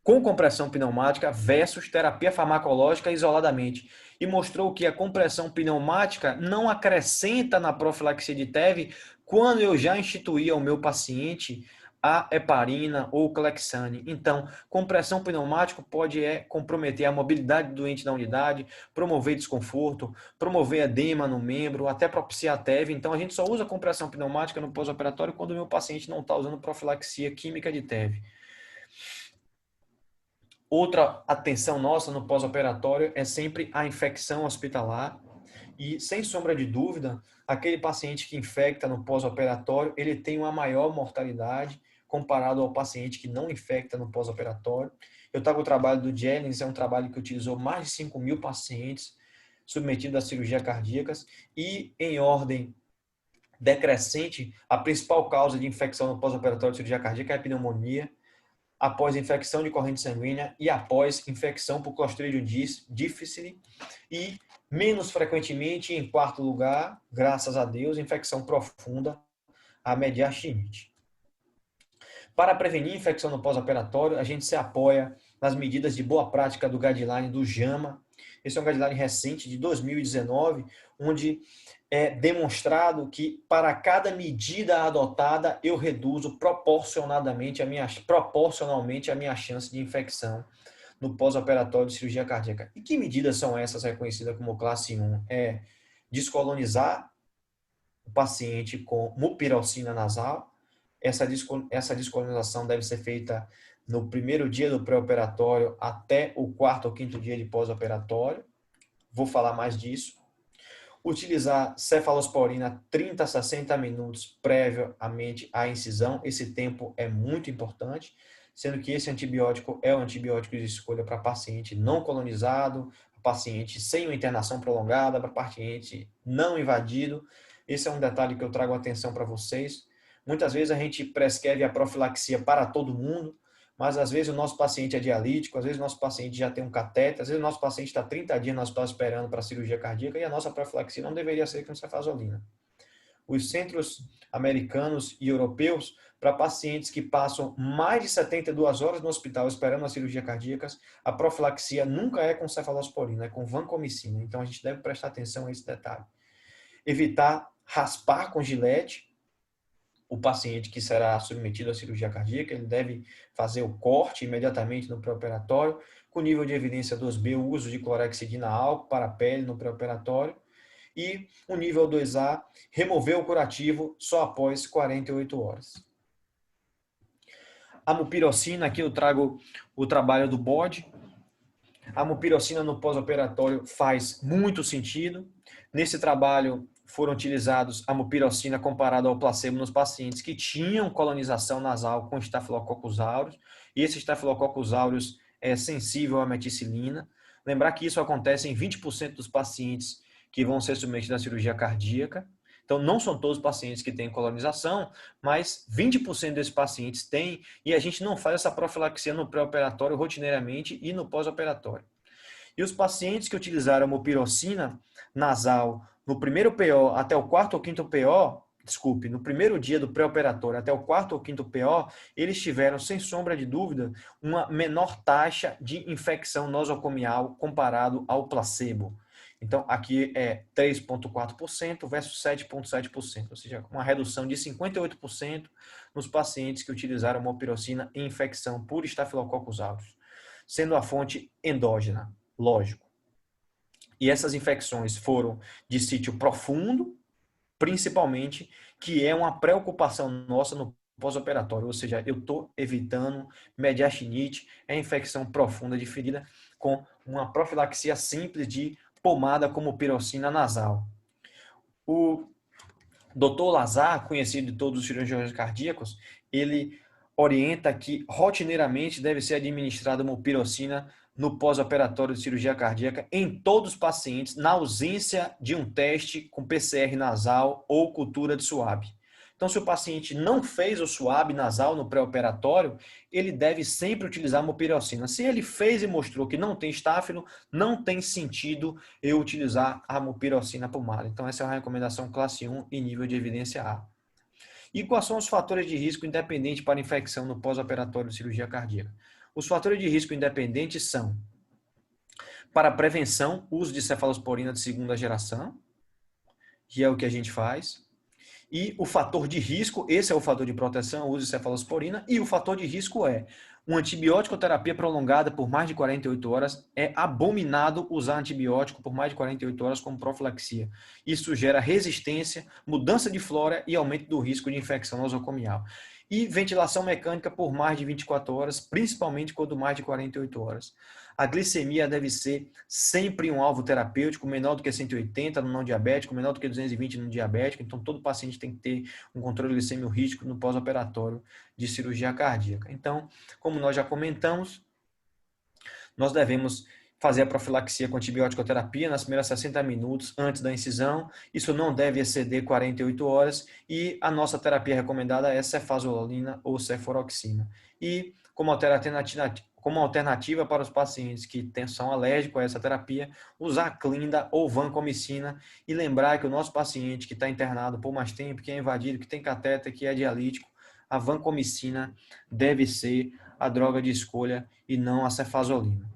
com compressão pneumática versus terapia farmacológica isoladamente. E mostrou que a compressão pneumática não acrescenta na profilaxia de TEV quando eu já instituí ao meu paciente a heparina ou clexane. Então, compressão pneumática pode comprometer a mobilidade do doente na unidade, promover desconforto, promover edema no membro, até propiciar TEV. Então, a gente só usa compressão pneumática no pós-operatório quando o meu paciente não está usando profilaxia química de TEV. Outra atenção nossa no pós-operatório é sempre a infecção hospitalar e, sem sombra de dúvida, aquele paciente que infecta no pós-operatório, ele tem uma maior mortalidade comparado ao paciente que não infecta no pós-operatório. Eu trago o trabalho do Jennings, é um trabalho que utilizou mais de 5.000 pacientes submetidos a cirurgia cardíacas e, em ordem decrescente, a principal causa de infecção no pós-operatório de cirurgia cardíaca é a pneumonia. após infecção de corrente sanguínea e após infecção por Clostridium difficile e, menos frequentemente, em quarto lugar, graças a Deus, infecção profunda, a mediastinite. Para prevenir infecção no pós-operatório, a gente se apoia nas medidas de boa prática do guideline do JAMA. Esse é um guideline recente de 2019, onde é demonstrado que para cada medida adotada eu reduzo proporcionalmente a minha chance de infecção no pós-operatório de cirurgia cardíaca. E que medidas são essas reconhecidas como classe 1? É descolonizar o paciente com mupirocina nasal. Essa descolonização deve ser feita no primeiro dia do pré-operatório até o quarto ou quinto dia de pós-operatório. Vou falar mais disso. Utilizar cefalosporina 30 a 60 minutos previamente à incisão. Esse tempo é muito importante, sendo que esse antibiótico é o antibiótico de escolha para paciente não colonizado, paciente sem uma internação prolongada, para paciente não invadido. Esse é um detalhe que eu trago atenção para vocês. Muitas vezes a gente prescreve a profilaxia para todo mundo, mas às vezes o nosso paciente é dialítico, às vezes o nosso paciente já tem um catéter, às vezes o nosso paciente está 30 dias no hospital esperando para a cirurgia cardíaca e a nossa profilaxia não deveria ser com cefazolina. Os centros americanos e europeus, para pacientes que passam mais de 72 horas no hospital esperando a cirurgia cardíaca, a profilaxia nunca é com cefalosporina, é com vancomicina. Então a gente deve prestar atenção a esse detalhe. Evitar raspar com gilete o paciente que será submetido à cirurgia cardíaca, ele deve fazer o corte imediatamente no pré-operatório, com nível de evidência 2B, o uso de clorexidina álcool para a pele no pré-operatório, e o nível 2A, remover o curativo só após 48 horas. A mupirocina, aqui eu trago o trabalho do BOD. A mupirocina no pós-operatório faz muito sentido. Nesse trabalho foram utilizados a mupirocina comparada ao placebo nos pacientes que tinham colonização nasal com Staphylococcus aureus, e esse Staphylococcus aureus é sensível à meticilina. Lembrar que isso acontece em 20% dos pacientes que vão ser submetidos à cirurgia cardíaca. Então, não são todos os pacientes que têm colonização, mas 20% desses pacientes têm, e a gente não faz essa profilaxia no pré-operatório rotineiramente e no pós-operatório. E os pacientes que utilizaram mupirocina nasal no primeiro PO até o quarto ou quinto PO, no primeiro dia do pré-operatório até o quarto ou quinto PO, eles tiveram, sem sombra de dúvida, uma menor taxa de infecção nosocomial comparado ao placebo. Então, aqui é 3,4% versus 7,7%, ou seja, uma redução de 58% nos pacientes que utilizaram mupirocina em infecção por Staphylococcus aureus, sendo a fonte endógena, lógico. E essas infecções foram de sítio profundo, principalmente, que é uma preocupação nossa no pós-operatório, ou seja, eu estou evitando mediastinite, é infecção profunda de ferida, com uma profilaxia simples de pomada como pirocina nasal. O Dr. Lazar, conhecido de todos os cirurgiões cardíacos, ele orienta que rotineiramente deve ser administrada mupirocina no pós-operatório de cirurgia cardíaca em todos os pacientes, na ausência de um teste com PCR nasal ou cultura de SWAB. Então, se o paciente não fez o SWAB nasal no pré-operatório, ele deve sempre utilizar mupirocina. Se ele fez e mostrou que não tem estáfilo, não tem sentido eu utilizar a mupirocina pomada. Então, essa é uma recomendação classe 1 e nível de evidência A. E quais são os fatores de risco independentes para infecção no pós-operatório de cirurgia cardíaca? Os fatores de risco independentes são: para prevenção, uso de cefalosporina de segunda geração, que é o que a gente faz. E o fator de risco, esse é o fator de proteção, o uso de cefalosporina, e o fator de risco é uma antibiótico terapia prolongada por mais de 48 horas. É abominado usar antibiótico por mais de 48 horas como profilaxia. Isso gera resistência, mudança de flora e aumento do risco de infecção nosocomial. E ventilação mecânica por mais de 24 horas, principalmente quando mais de 48 horas. A glicemia deve ser sempre um alvo terapêutico, menor do que 180 no não diabético, menor do que 220 no diabético. Então, todo paciente tem que ter um controle glicêmico no pós-operatório de cirurgia cardíaca. Então, como nós já comentamos, nós devemos fazer a profilaxia com antibiótico-terapia nas primeiras 60 minutos antes da incisão. Isso não deve exceder 48 horas. E a nossa terapia recomendada é cefazolina ou ceforoxina. E como alternativa para os pacientes que são alérgicos a essa terapia, usar clinda ou vancomicina e lembrar que o nosso paciente que está internado por mais tempo, que é invadido, que tem catéter, que é dialítico, a vancomicina deve ser a droga de escolha e não a cefazolina.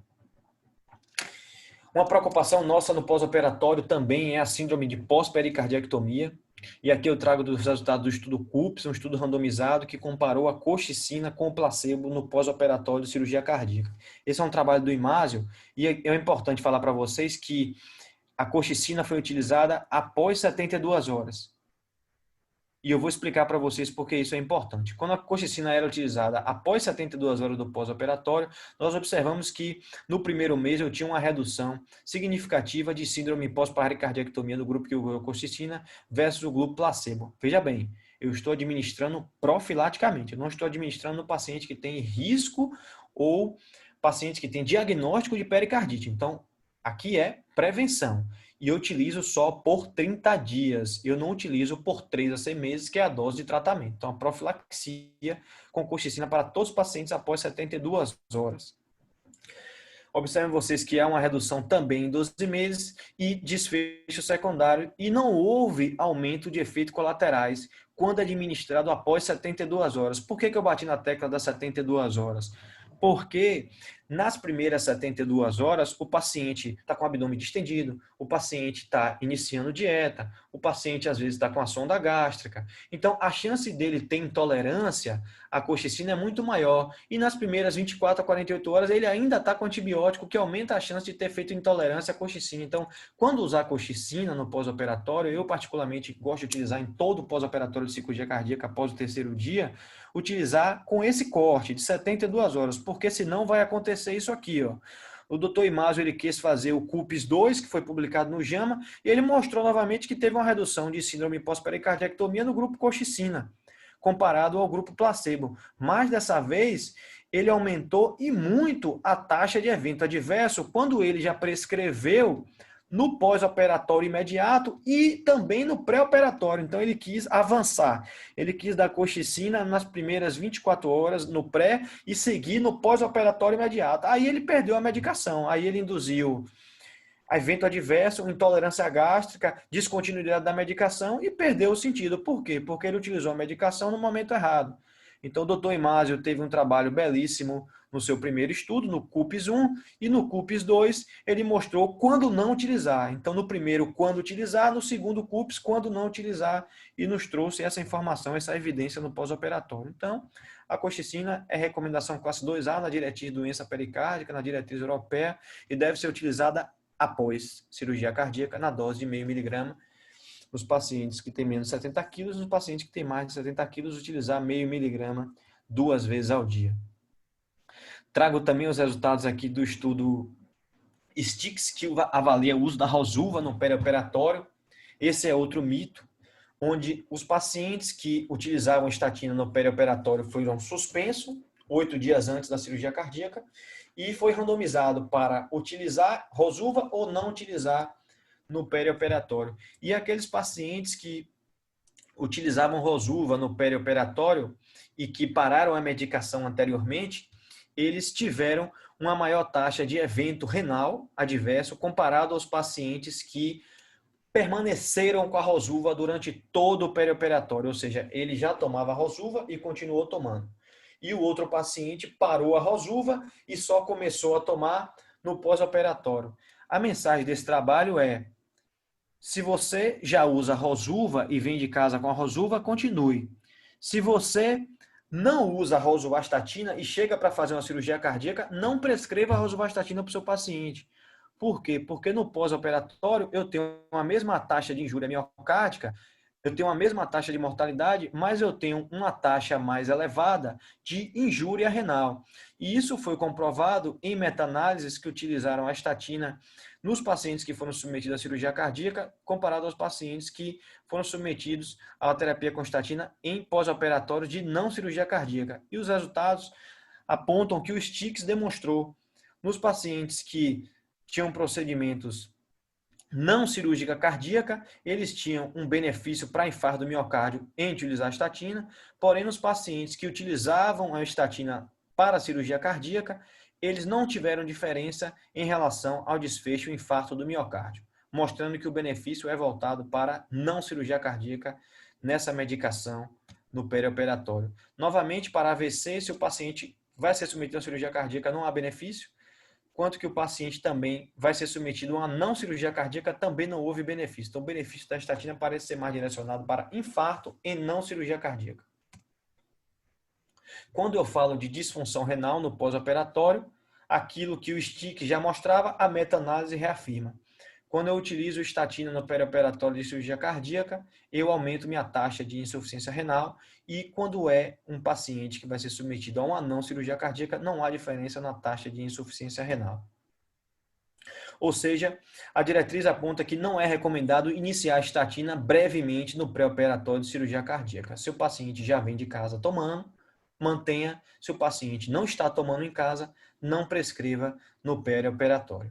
Uma preocupação nossa no pós-operatório também é a síndrome de pós-pericardiectomia. E aqui eu trago dos resultados do estudo CUPS, um estudo randomizado que comparou a colchicina com o placebo no pós-operatório de cirurgia cardíaca. Esse é um trabalho do Imásio e é importante falar para vocês que a colchicina foi utilizada após 72 horas. E eu vou explicar para vocês por que isso é importante. Quando a colchicina era utilizada após 72 horas do pós-operatório, nós observamos que no primeiro mês eu tinha uma redução significativa de síndrome pós-pericardiectomia do grupo que usou colchicina versus o grupo placebo. Veja bem, eu estou administrando profilaticamente, eu não estou administrando no paciente que tem risco ou paciente que tem diagnóstico de pericardite. Então, aqui é prevenção. E eu utilizo só por 30 dias. Eu não utilizo por 3 a 6 meses, que é a dose de tratamento. Então, a profilaxia com colchicina para todos os pacientes após 72 horas. Observem vocês que há uma redução também em 12 meses e desfecho secundário e não houve aumento de efeitos colaterais quando administrado após 72 horas. Por que eu bati na tecla das 72 horas? Porque nas primeiras 72 horas, o paciente está com o abdômen distendido, o paciente está iniciando dieta, o paciente às vezes está com a sonda gástrica. Então, a chance dele ter intolerância à colchicina é muito maior. E nas primeiras 24 a 48 horas, ele ainda está com antibiótico, que aumenta a chance de ter feito intolerância à colchicina. Então, quando usar colchicina no pós-operatório, eu particularmente gosto de utilizar em todo o pós-operatório de cirurgia cardíaca após o terceiro dia, utilizar com esse corte de 72 horas, porque senão vai acontecer isso aqui, ó. O Dr. Imásio, ele quis fazer o CUPS 2, que foi publicado no JAMA, e ele mostrou novamente que teve uma redução de síndrome pós-pericardiectomia no grupo colchicina, comparado ao grupo placebo. Mas dessa vez, ele aumentou e muito a taxa de evento adverso quando ele já prescreveu no pós-operatório imediato e também no pré-operatório. Então, ele quis avançar. Ele quis dar colchicina nas primeiras 24 horas no pré e seguir no pós-operatório imediato. Aí ele perdeu a medicação. Aí ele induziu evento adverso, intolerância gástrica, descontinuidade da medicação e perdeu o sentido. Por quê? Porque ele utilizou a medicação no momento errado. Então, o doutor Imásio teve um trabalho belíssimo no seu primeiro estudo, no CUPS 1, e no CUPS 2 ele mostrou quando não utilizar. Então, no primeiro, quando utilizar, no segundo CUPS, quando não utilizar, e nos trouxe essa informação, essa evidência no pós-operatório. Então, a colchicina é recomendação classe 2A na diretriz de doença pericárdica, na diretriz europeia, e deve ser utilizada após cirurgia cardíaca, na dose de 0,5 miligrama, nos pacientes que têm menos de 70 quilos, nos pacientes que têm mais de 70 quilos, utilizar 0,5 miligrama 2 vezes ao dia. Trago também os resultados aqui do estudo STIX, que avalia o uso da Rosuva no perioperatório. Esse é outro mito, onde os pacientes que utilizavam estatina no perioperatório foram suspensos 8 dias antes da cirurgia cardíaca e foi randomizado para utilizar Rosuva ou não utilizar no perioperatório. E aqueles pacientes que utilizavam Rosuva no perioperatório e que pararam a medicação anteriormente, eles tiveram uma maior taxa de evento renal adverso comparado aos pacientes que permaneceram com a Rosuva durante todo o perioperatório, ou seja, ele já tomava a Rosuva e continuou tomando. E o outro paciente parou a Rosuva e só começou a tomar no pós-operatório. A mensagem desse trabalho é: se você já usa Rosuva e vem de casa com a Rosuva, continue. Se você não usa a rosuvastatina e chega para fazer uma cirurgia cardíaca, não prescreva a rosuvastatina para o seu paciente. Por quê? Porque no pós-operatório eu tenho a mesma taxa de injúria miocárdica, eu tenho a mesma taxa de mortalidade, mas eu tenho uma taxa mais elevada de injúria renal. E isso foi comprovado em meta-análises que utilizaram a estatina nos pacientes que foram submetidos à cirurgia cardíaca, comparado aos pacientes que foram submetidos à terapia com estatina em pós-operatório de não cirurgia cardíaca. E os resultados apontam que o STIX demonstrou nos pacientes que tinham procedimentos não cirúrgica cardíaca, eles tinham um benefício para infarto do miocárdio em utilizar a estatina, porém nos pacientes que utilizavam a estatina para a cirurgia cardíaca, eles não tiveram diferença em relação ao desfecho infarto do miocárdio, mostrando que o benefício é voltado para não cirurgia cardíaca nessa medicação no perioperatório. Novamente, para AVC, se o paciente vai ser submetido a cirurgia cardíaca, não há benefício, quanto que o paciente também vai ser submetido a uma não cirurgia cardíaca, também não houve benefício. Então, o benefício da estatina parece ser mais direcionado para infarto e não cirurgia cardíaca. Quando eu falo de disfunção renal no pós-operatório, aquilo que o STIC já mostrava, a meta-análise reafirma. Quando eu utilizo estatina no perioperatório de cirurgia cardíaca, eu aumento minha taxa de insuficiência renal e quando é um paciente que vai ser submetido a uma não cirurgia cardíaca, não há diferença na taxa de insuficiência renal. Ou seja, a diretriz aponta que não é recomendado iniciar a estatina brevemente no pré-operatório de cirurgia cardíaca. Se o paciente já vem de casa tomando, mantenha. Se o paciente não está tomando em casa, não prescreva no perioperatório.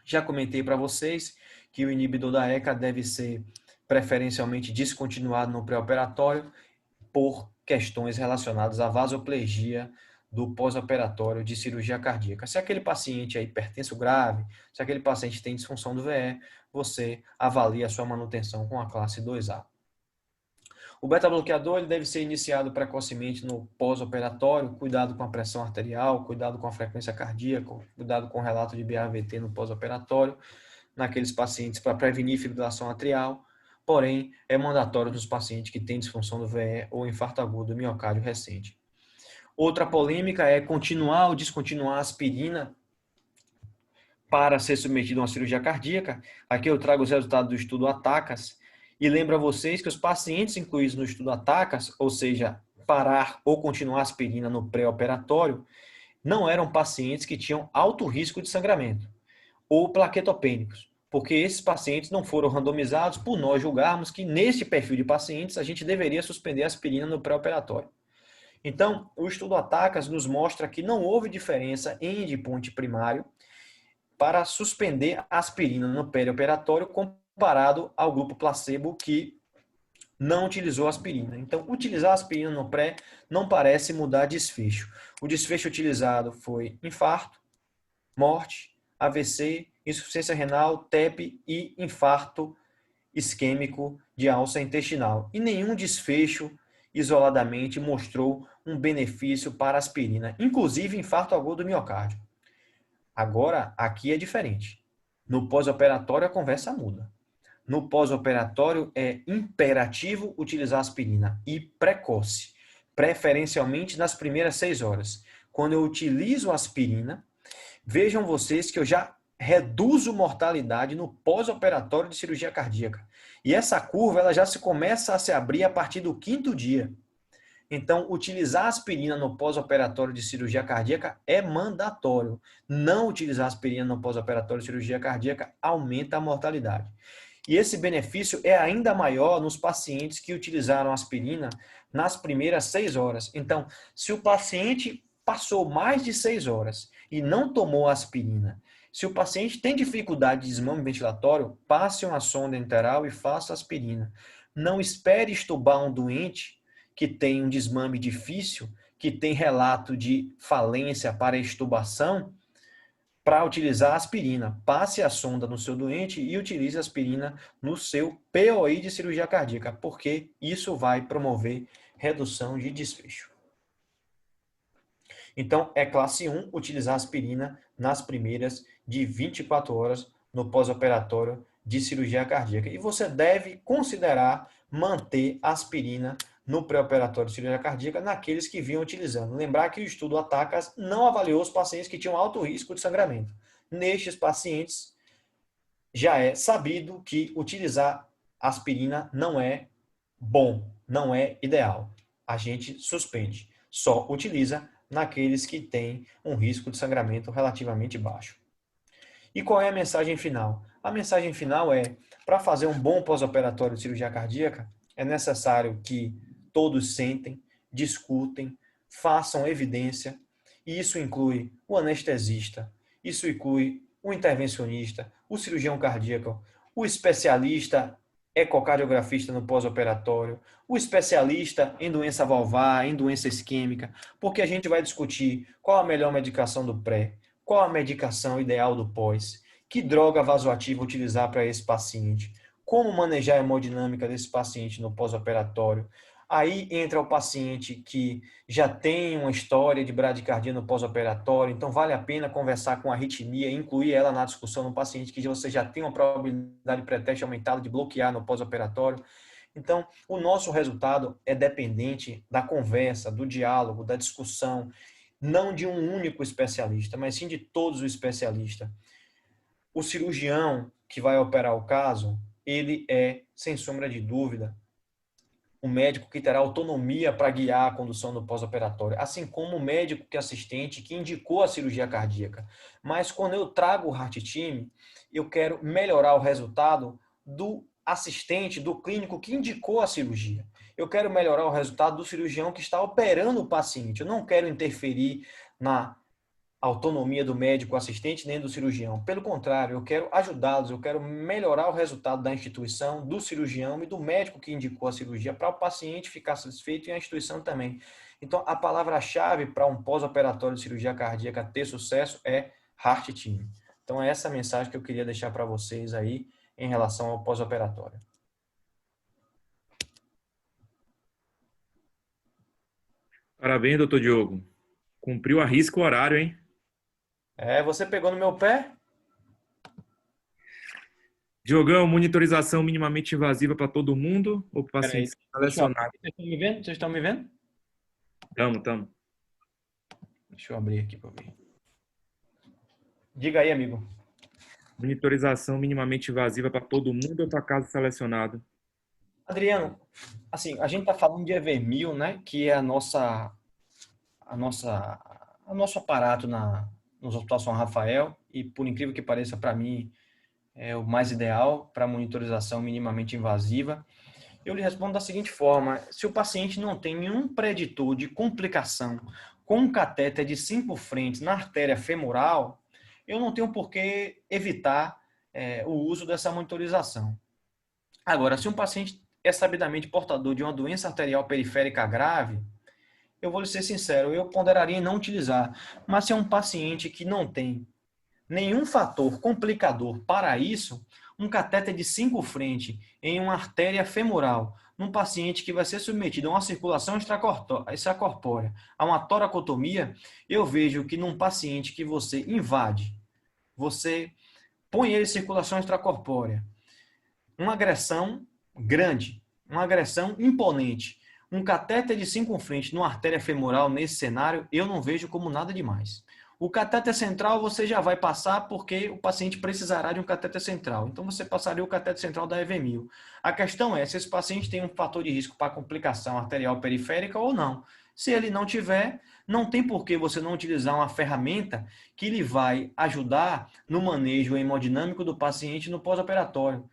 Já comentei para vocês que o inibidor da ECA deve ser preferencialmente descontinuado no pré-operatório por questões relacionadas à vasoplegia do pós-operatório de cirurgia cardíaca. Se aquele paciente é hipertenso grave, se aquele paciente tem disfunção do VE, você avalia a sua manutenção com a classe 2A. O beta-bloqueador ele deve ser iniciado precocemente no pós-operatório, cuidado com a pressão arterial, cuidado com a frequência cardíaca, cuidado com o relato de BAVT no pós-operatório, naqueles pacientes para prevenir fibrilação atrial, porém é mandatório nos pacientes que têm disfunção do VE ou infarto agudo do miocárdio recente. Outra polêmica é continuar ou descontinuar a aspirina para ser submetido a uma cirurgia cardíaca. Aqui eu trago os resultados do estudo ATACAS e lembro a vocês que os pacientes incluídos no estudo ATACAS, ou seja, parar ou continuar a aspirina no pré-operatório, não eram pacientes que tinham alto risco de sangramento ou plaquetopênicos, porque esses pacientes não foram randomizados por nós julgarmos que neste perfil de pacientes a gente deveria suspender a aspirina no pré-operatório. Então, o estudo ATACAS nos mostra que não houve diferença em endpoint primário para suspender a aspirina no perioperatório comparado ao grupo placebo que não utilizou aspirina. Então, utilizar aspirina no pré não parece mudar desfecho. O desfecho utilizado foi infarto, morte, AVC, insuficiência renal, TEP e infarto isquêmico de alça intestinal. E nenhum desfecho isoladamente mostrou um benefício para a aspirina, inclusive infarto agudo do miocárdio. Agora, aqui é diferente. No pós-operatório, a conversa muda. No pós-operatório, é imperativo utilizar aspirina e precoce, preferencialmente nas primeiras 6 horas. Quando eu utilizo aspirina, vejam vocês que eu já reduzo mortalidade no pós-operatório de cirurgia cardíaca. E essa curva ela já se começa a se abrir a partir do 5º dia. Então, utilizar aspirina no pós-operatório de cirurgia cardíaca é mandatório. Não utilizar aspirina no pós-operatório de cirurgia cardíaca aumenta a mortalidade. E esse benefício é ainda maior nos pacientes que utilizaram aspirina nas primeiras 6 horas. Então, se o paciente passou mais de 6 horas e não tomou aspirina, se o paciente tem dificuldade de desmame ventilatório, passe uma sonda enteral e faça aspirina. Não espere estubar um doente que tem um desmame difícil, que tem relato de falência para extubação, para utilizar aspirina. Passe a sonda no seu doente e utilize a aspirina no seu POI de cirurgia cardíaca, porque isso vai promover redução de desfecho. Então, é classe 1 utilizar aspirina nas primeiras de 24 horas no pós-operatório de cirurgia cardíaca. E você deve considerar manter a aspirina no pré-operatório de cirurgia cardíaca naqueles que vinham utilizando. Lembrar que o estudo ATACAS não avaliou os pacientes que tinham alto risco de sangramento. Nestes pacientes, já é sabido que utilizar aspirina não é bom, não é ideal. A gente suspende. Só utiliza naqueles que têm um risco de sangramento relativamente baixo. E qual é a mensagem final? A mensagem final é, para fazer um bom pós-operatório de cirurgia cardíaca, é necessário que todos sentem, discutem, façam evidência, e isso inclui o anestesista, isso inclui o intervencionista, o cirurgião cardíaco, o especialista ecocardiografista no pós-operatório, o especialista em doença valvar, em doença isquêmica, porque a gente vai discutir qual a melhor medicação do pré, qual a medicação ideal do pós, que droga vasoativa utilizar para esse paciente, como manejar a hemodinâmica desse paciente no pós-operatório. Aí entra o paciente que já tem uma história de bradicardia no pós-operatório, então vale a pena conversar com a arritmia, incluir ela na discussão no paciente que você já tem uma probabilidade pré-teste aumentada de bloquear no pós-operatório. Então, o nosso resultado é dependente da conversa, do diálogo, da discussão, não de um único especialista, mas sim de todos os especialistas. O cirurgião que vai operar o caso, ele é, sem sombra de dúvida, o médico que terá autonomia para guiar a condução do pós-operatório, assim como o médico que assistente que indicou a cirurgia cardíaca. Mas quando eu trago o Heart Team, eu quero melhorar o resultado do assistente, do clínico que indicou a cirurgia. Eu quero melhorar o resultado do cirurgião que está operando o paciente. Eu não quero interferir na autonomia do médico assistente nem do cirurgião. Pelo contrário, eu quero ajudá-los, eu quero melhorar o resultado da instituição, do cirurgião e do médico que indicou a cirurgia para o paciente ficar satisfeito e a instituição também. Então, a palavra-chave para um pós-operatório de cirurgia cardíaca ter sucesso é Heart Team. Então, é essa a mensagem que eu queria deixar para vocês aí em relação ao pós-operatório. Parabéns, doutor Diogo. Cumpriu a risca o horário, hein? Você pegou no meu pé? Diogão, monitorização minimamente invasiva para todo mundo ou para Peraí, pacientes deixa eu abrir. selecionados? Vocês estão me vendo? Vocês estão me vendo? Tamo. Deixa eu abrir aqui para ver. Diga aí, amigo. Monitorização minimamente invasiva para todo mundo ou para caso selecionado? Adriano, assim, a gente está falando de Evermil, né? Que é a nossa, o nosso aparato no Hospital São Rafael e, por incrível que pareça, para mim é o mais ideal para monitorização minimamente invasiva. Eu lhe respondo da seguinte forma: se o paciente não tem nenhum preditor de complicação com um catéter de 5 frentes na artéria femoral, eu não tenho por que evitar o uso dessa monitorização. Agora, se um paciente é sabidamente portador de uma doença arterial periférica grave, eu vou lhe ser sincero, eu ponderaria em não utilizar. Mas se é um paciente que não tem nenhum fator complicador para isso, um catéter de 5 frente em uma artéria femoral, num paciente que vai ser submetido a uma circulação extracorpórea, a uma toracotomia, eu vejo que num paciente que você invade, você põe ele em circulação extracorpórea, uma agressão grande, uma agressão imponente, um catéter de 5 frente numa artéria femoral nesse cenário, eu não vejo como nada demais. O catéter central você já vai passar porque o paciente precisará de um catéter central. Então você passaria o catéter central da Evermil. A questão é se esse paciente tem um fator de risco para complicação arterial periférica ou não. Se ele não tiver, não tem por que você não utilizar uma ferramenta que lhe vai ajudar no manejo hemodinâmico do paciente no pós-operatório.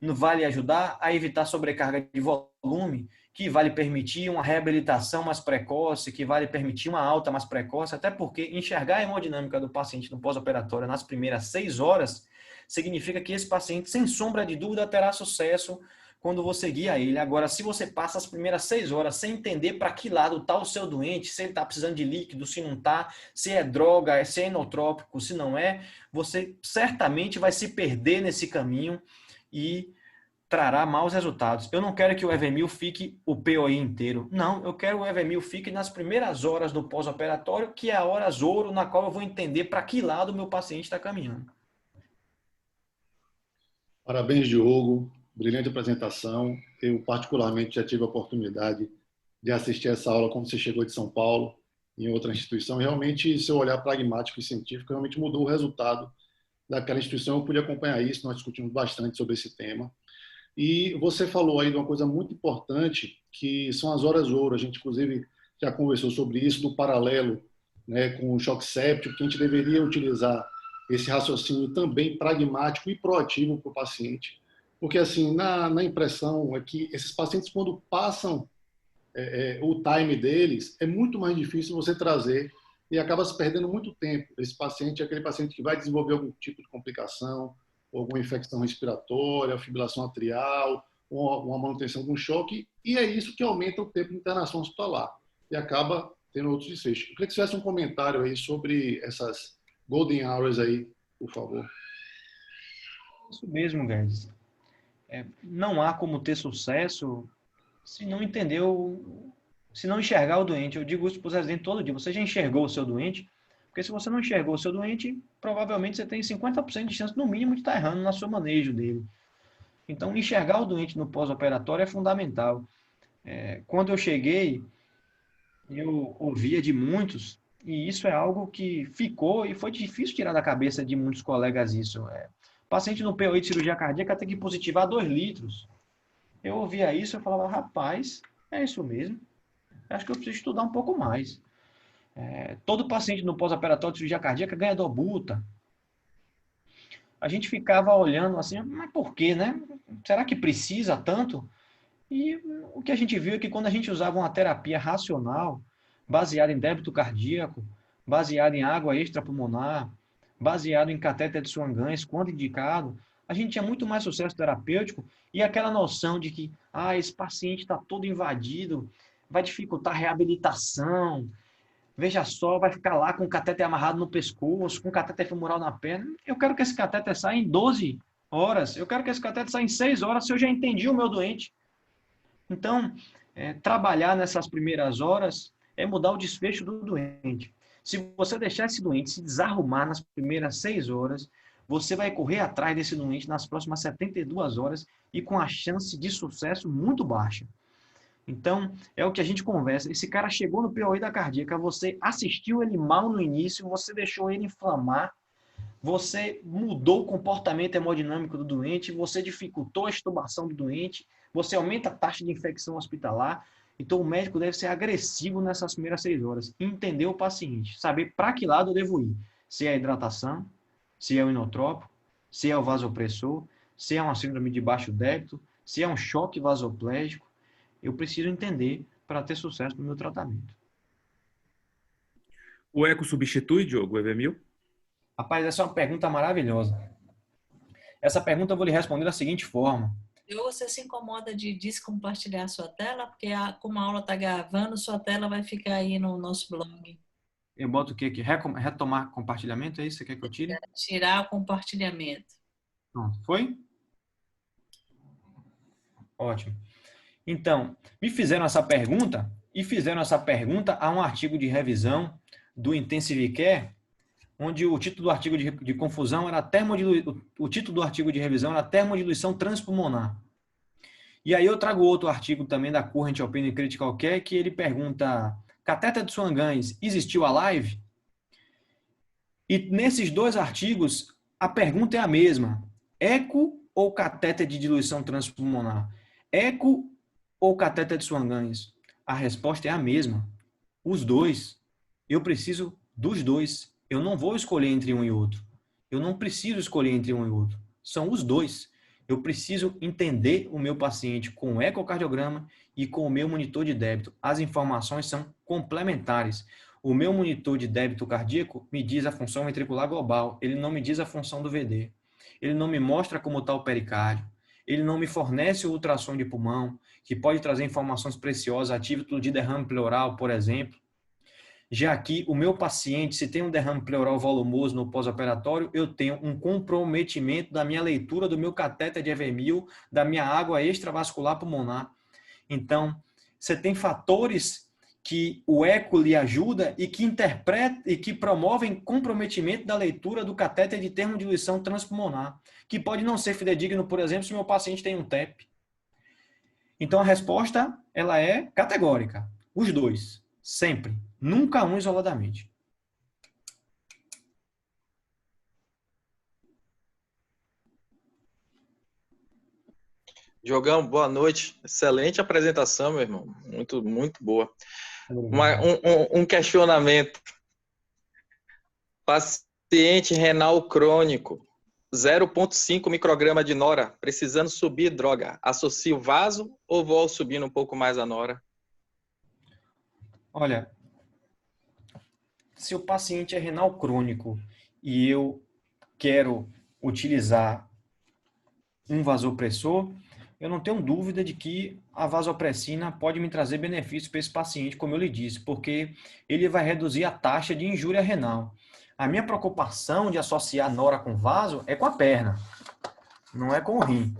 Vai lhe ajudar a evitar sobrecarga de volume, que vai lhe permitir uma reabilitação mais precoce, que vai lhe permitir uma alta mais precoce, até porque enxergar a hemodinâmica do paciente no pós-operatório nas primeiras 6 horas significa que esse paciente, sem sombra de dúvida, terá sucesso quando você guia ele. Agora, se você passa as primeiras 6 horas sem entender para que lado está o seu doente, se ele está precisando de líquido, se não está, se é droga, se é inotrópico, se não é, você certamente vai se perder nesse caminho e trará maus resultados. Eu não quero que o Evermil fique o POI inteiro. Não, eu quero que o Evermil fique nas primeiras horas do pós-operatório, que é a hora ouro na qual eu vou entender para que lado o meu paciente está caminhando. Parabéns, Diogo. Brilhante apresentação. Eu, particularmente, já tive a oportunidade de assistir essa aula quando você chegou de São Paulo, em outra instituição. Realmente, seu olhar pragmático e científico realmente mudou o resultado daquela instituição. Eu pude acompanhar isso, nós discutimos bastante sobre esse tema. E você falou aí de uma coisa muito importante, que são as horas ouro. A gente, inclusive, já conversou sobre isso, do paralelo, né, com o choque séptico, que a gente deveria utilizar esse raciocínio também pragmático e proativo para o paciente. Porque, assim, na impressão é que esses pacientes, quando passam o time deles, é muito mais difícil você trazer e acaba se perdendo muito tempo. Esse paciente é aquele paciente que vai desenvolver algum tipo de complicação, alguma infecção respiratória, fibrilação atrial, uma manutenção de um choque, e é isso que aumenta o tempo de internação hospitalar e acaba tendo outros desfechos. Eu queria que você fizesse um comentário aí sobre essas golden hours aí, por favor. Isso mesmo, Guedes. Não há como ter sucesso se não entender se não enxergar o doente. Eu digo isso para os residentes todo dia. Você já enxergou o seu doente? Porque se você não enxergou o seu doente, provavelmente você tem 50% de chance, no mínimo, de estar errando no seu manejo dele. Então, enxergar o doente no pós-operatório é fundamental. Quando eu cheguei, eu ouvia de muitos, e isso é algo que ficou e foi difícil tirar da cabeça de muitos colegas isso. Paciente no POI de cirurgia cardíaca tem que positivar 2 litros. Eu ouvia isso e falava, rapaz, é isso mesmo. Acho que eu preciso estudar um pouco mais. Todo paciente no pós-operatório de cirurgia cardíaca ganha dobuta. A gente ficava olhando assim, mas por quê, né? Será que precisa tanto? E o que a gente viu é que quando a gente usava uma terapia racional, baseada em débito cardíaco, baseada em água extrapulmonar, baseado em catéter de Swan-Ganz, quando indicado, a gente tinha muito mais sucesso terapêutico e aquela noção de que esse paciente está todo invadido, vai dificultar a reabilitação, veja só, vai ficar lá com o catéter amarrado no pescoço, com o catéter femoral na perna. Eu quero que esse catéter saia em 12 horas, eu quero que esse catéter saia em 6 horas, se eu já entendi o meu doente. Então, trabalhar nessas primeiras horas é mudar o desfecho do doente. Se você deixar esse doente se desarrumar nas primeiras 6 horas, você vai correr atrás desse doente nas próximas 72 horas e com a chance de sucesso muito baixa. Então, é o que a gente conversa. Esse cara chegou no POI da cardíaca, você assistiu ele mal no início, você deixou ele inflamar, você mudou o comportamento hemodinâmico do doente, você dificultou a extubação do doente, você aumenta a taxa de infecção hospitalar. Então, o médico deve ser agressivo nessas primeiras 6 horas. Entender o paciente, saber para que lado eu devo ir. Se é a hidratação, se é o inotrópico, se é o vasopressor, se é uma síndrome de baixo débito, se é um choque vasoplégico. Eu preciso entender para ter sucesso no meu tratamento. O eco substitui, Diogo, o EV1000? Rapaz, essa é uma pergunta maravilhosa. Essa pergunta eu vou lhe responder da seguinte forma. Você se incomoda de descompartilhar sua tela? Porque como a aula está gravando, sua tela vai ficar aí no nosso blog. Eu boto o quê aqui? Retomar compartilhamento? É isso que você quer que eu tire? Tirar o compartilhamento. Pronto. Foi? Ótimo. Então, me fizeram essa pergunta e fizeram essa pergunta a um artigo de revisão do Intensive Care, onde o título do artigo de confusão era o título do artigo de revisão era termodiluição transpulmonar. E aí eu trago outro artigo também da Current Opinion Critical Care, que ele pergunta, catéter de Swan-Ganz existiu alive? E nesses 2 artigos, a pergunta é a mesma. Eco ou catéter de diluição transpulmonar? Eco ou catéter de Swan-Ganz? A resposta é a mesma. Os 2. Eu preciso dos 2. Eu não vou escolher entre um e outro. Eu não preciso escolher entre um e outro. São os 2. Eu preciso entender o meu paciente com o ecocardiograma e com o meu monitor de débito. As informações são complementares. O meu monitor de débito cardíaco me diz a função ventricular global. Ele não me diz a função do VD. Ele não me mostra como está o pericárdio. Ele não me fornece o ultrassom de pulmão, que pode trazer informações preciosas a título de derrame pleural, por exemplo. Já que o meu paciente, se tem um derrame pleural volumoso no pós-operatório, eu tenho um comprometimento da minha leitura do meu catéter de EV1000, da minha água extravascular pulmonar. Então, você tem fatores que o eco lhe ajuda e que interpreta e que promovem comprometimento da leitura do catéter de termodiluição transpulmonar, que pode não ser fidedigno, por exemplo, se o meu paciente tem um TEP. Então, a resposta ela é categórica. Os 2, sempre. Nunca um isoladamente. Diogão, boa noite. Excelente apresentação, meu irmão. Muito, muito boa. Um questionamento. Paciente renal crônico, 0,5 micrograma de nora, precisando subir droga. Associo vaso ou vou subindo um pouco mais a nora? Olha, se o paciente é renal crônico e eu quero utilizar um vasopressor, eu não tenho dúvida de que a vasopressina pode me trazer benefícios para esse paciente, como eu lhe disse, porque ele vai reduzir a taxa de injúria renal. A minha preocupação de associar nora com vaso é com a perna, não é com o rim.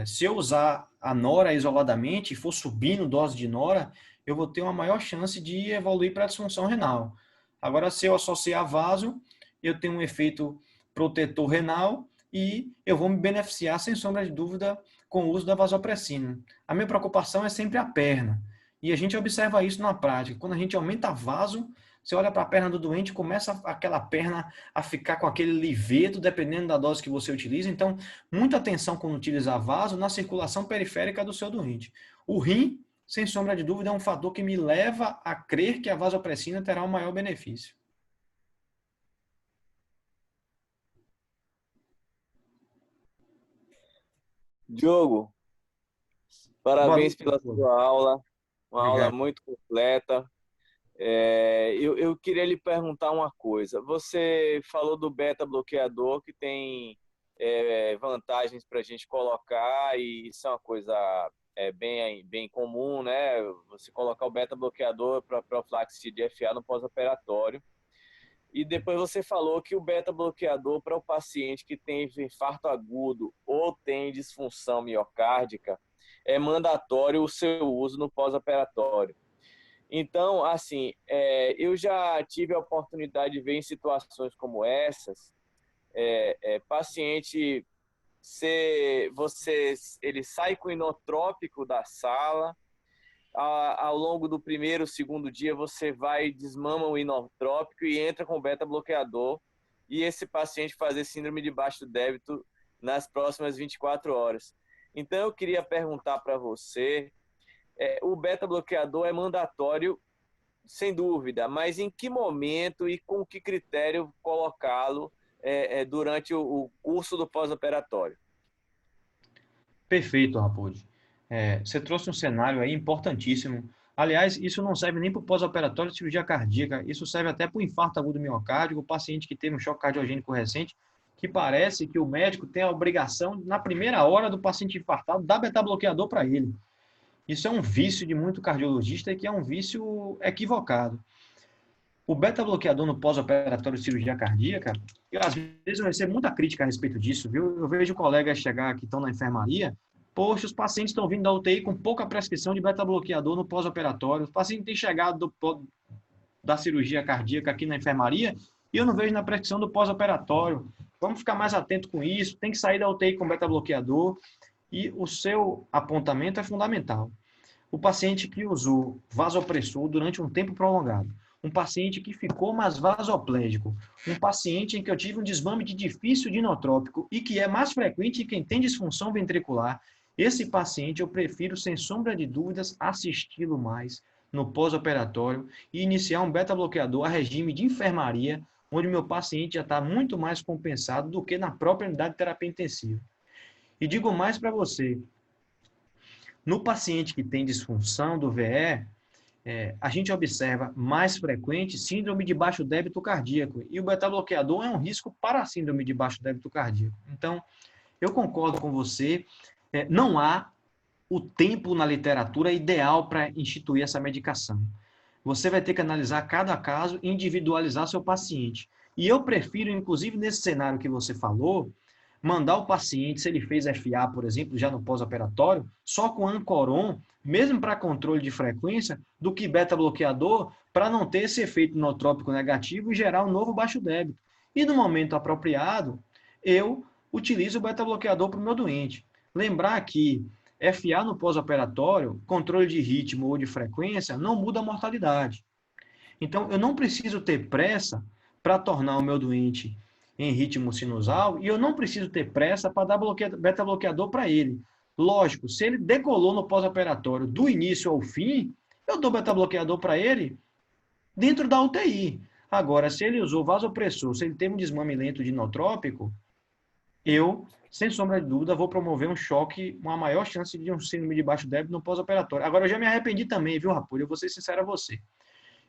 Se eu usar a nora isoladamente e for subindo dose de nora, eu vou ter uma maior chance de evoluir para a disfunção renal. Agora, se eu associar vaso, eu tenho um efeito protetor renal e eu vou me beneficiar, sem sombra de dúvida, com o uso da vasopressina. A minha preocupação é sempre a perna. E a gente observa isso na prática. Quando a gente aumenta vaso, você olha para a perna do doente, começa aquela perna a ficar com aquele liveto, dependendo da dose que você utiliza. Então, muita atenção quando utilizar vaso na circulação periférica do seu doente. O rim, sem sombra de dúvida, é um fator que me leva a crer que a vasopressina terá um maior benefício. Diogo, parabéns pela sua aula, uma aula muito completa. Eu queria lhe perguntar uma coisa. Você falou do beta-bloqueador, que tem vantagens para a gente colocar, e isso é uma coisa bem comum, né? Você colocar o beta-bloqueador para profilaxia de FA no pós-operatório. E depois você falou que o beta-bloqueador para o paciente que tem infarto agudo ou tem disfunção miocárdica é mandatório o seu uso no pós-operatório. Então, assim, eu já tive a oportunidade de ver em situações como essas, paciente, ele sai com inotrópico da sala, ao longo do primeiro, segundo dia, você vai, desmama o inotrópico e entra com o beta-bloqueador, e esse paciente fazer síndrome de baixo débito nas próximas 24 horas. Então, eu queria perguntar para você, o beta-bloqueador é mandatório, sem dúvida, mas em que momento e com que critério colocá-lo durante o curso do pós-operatório? Perfeito, Rapode. Você trouxe um cenário aí importantíssimo. Aliás, isso não serve nem para o pós-operatório de cirurgia cardíaca, isso serve até para o infarto agudo miocárdico, o paciente que teve um choque cardiogênico recente, que parece que o médico tem a obrigação, na primeira hora do paciente infartado, dar beta-bloqueador para ele. Isso é um vício de muito cardiologista e que é um vício equivocado. O beta-bloqueador no pós-operatório de cirurgia cardíaca, às vezes eu recebo muita crítica a respeito disso, viu? Eu vejo colegas chegar que estão na enfermaria, poxa, os pacientes estão vindo da UTI com pouca prescrição de beta-bloqueador no pós-operatório, os pacientes têm chegado da cirurgia cardíaca aqui na enfermaria e eu não vejo na prescrição do pós-operatório. Vamos ficar mais atento com isso, tem que sair da UTI com beta-bloqueador. E o seu apontamento é fundamental. O paciente que usou vasopressor durante um tempo prolongado, um paciente que ficou mais vasoplégico, um paciente em que eu tive um desmame de difícil dinotrópico e que é mais frequente em quem tem disfunção ventricular, esse paciente eu prefiro, sem sombra de dúvidas, assisti-lo mais no pós-operatório e iniciar um beta-bloqueador a regime de enfermaria, onde meu paciente já está muito mais compensado do que na própria unidade de terapia intensiva. E digo mais para você, no paciente que tem disfunção do VE, a gente observa mais frequente síndrome de baixo débito cardíaco, e o beta-bloqueador é um risco para a síndrome de baixo débito cardíaco. Então, eu concordo com você, não há o tempo na literatura ideal para instituir essa medicação. Você vai ter que analisar cada caso e individualizar seu paciente. E eu prefiro, inclusive nesse cenário que você falou, mandar o paciente, se ele fez FA, por exemplo, já no pós-operatório, só com Ancoron, mesmo para controle de frequência, do que beta-bloqueador, para não ter esse efeito inotrópico negativo e gerar um novo baixo débito. E no momento apropriado, eu utilizo o beta-bloqueador para o meu doente. Lembrar que FA no pós-operatório, controle de ritmo ou de frequência, não muda a mortalidade. Então, eu não preciso ter pressa para tornar o meu doente em ritmo sinusal, e eu não preciso ter pressa para dar beta-bloqueador para ele. Lógico, se ele decolou no pós-operatório do início ao fim, eu dou beta-bloqueador para ele dentro da UTI. Agora, se ele usou vasopressor, se ele teve um desmame lento de inotrópico, eu, sem sombra de dúvida, vou promover um choque, uma maior chance de um síndrome de baixo débito no pós-operatório. Agora, eu já me arrependi também, viu, Raposo? Eu vou ser sincero a você.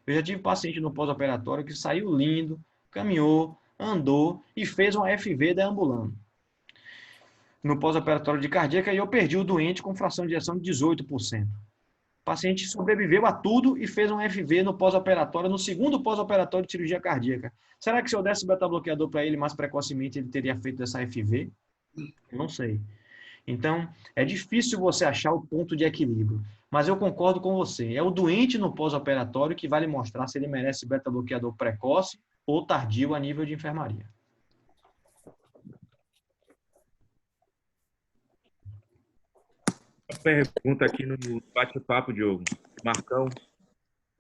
Eu já tive paciente no pós-operatório que saiu lindo, caminhou, andou e fez uma FV deambulando. no pós-operatório de cardíaca e eu perdi o doente com fração de ejeção de 18%. O paciente sobreviveu a tudo e fez um FV no pós-operatório, no segundo pós-operatório de cirurgia cardíaca. Será que se eu desse beta-bloqueador para ele mais precocemente, ele teria feito essa FV? Não sei. Então, é difícil você achar o ponto de equilíbrio. Mas eu concordo com você. É o doente no pós-operatório que vai lhe mostrar se ele merece beta-bloqueador precoce ou tardio a nível de enfermaria. Uma pergunta aqui no bate-papo, Diogo. Marcão,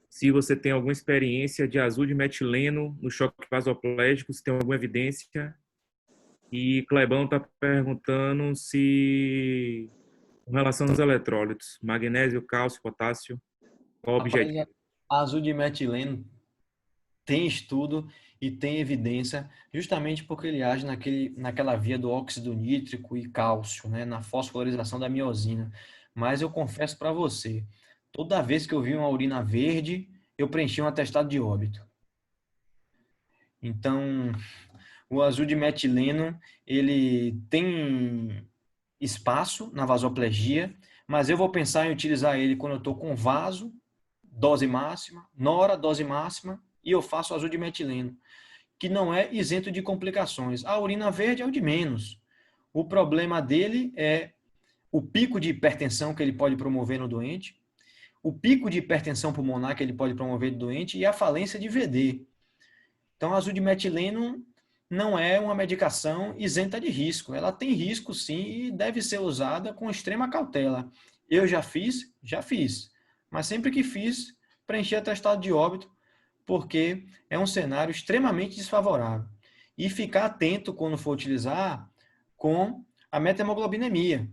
se você tem alguma experiência de azul de metileno no choque vasoplégico, se tem alguma evidência. E Clebão está perguntando se, com relação aos eletrólitos, magnésio, cálcio, potássio, qual o objetivo? Azul de metileno tem estudo e tem evidência, justamente porque ele age naquela via do óxido nítrico e cálcio, né, na fosforização da miosina. Mas eu confesso para você, toda vez que eu vi uma urina verde, eu preenchi um atestado de óbito. Então, o azul de metileno, ele tem espaço na vasoplegia, mas eu vou pensar em utilizar ele quando eu estou com vaso, dose máxima, nora, dose máxima, e eu faço azul de metileno, que não é isento de complicações. A urina verde é o de menos. O problema dele é o pico de hipertensão que ele pode promover no doente, o pico de hipertensão pulmonar que ele pode promover no doente e a falência de VD. Então, azul de metileno não é uma medicação isenta de risco. Ela tem risco, sim, e deve ser usada com extrema cautela. Eu já fiz, mas sempre que fiz, preenchi atestado de óbito, porque é um cenário extremamente desfavorável. E ficar atento quando for utilizar com a metahemoglobinemia.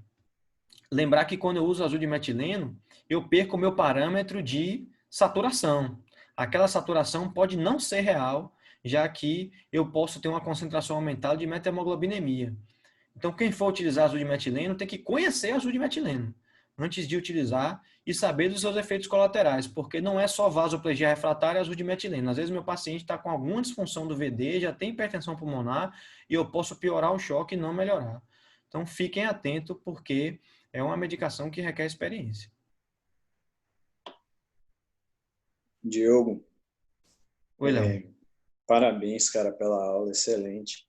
Lembrar que quando eu uso azul de metileno, eu perco o meu parâmetro de saturação. Aquela saturação pode não ser real, já que eu posso ter uma concentração aumentada de metahemoglobinemia. Então, quem for utilizar azul de metileno tem que conhecer azul de metileno antes de utilizar e saber dos seus efeitos colaterais, porque não é só vasoplegia refratária azul de metileno. Às vezes, meu paciente está com alguma disfunção do VD, já tem hipertensão pulmonar e eu posso piorar o choque e não melhorar. Então, fiquem atentos, porque é uma medicação que requer experiência. Diogo. Oi, Léo. Parabéns, cara, pela aula, excelente.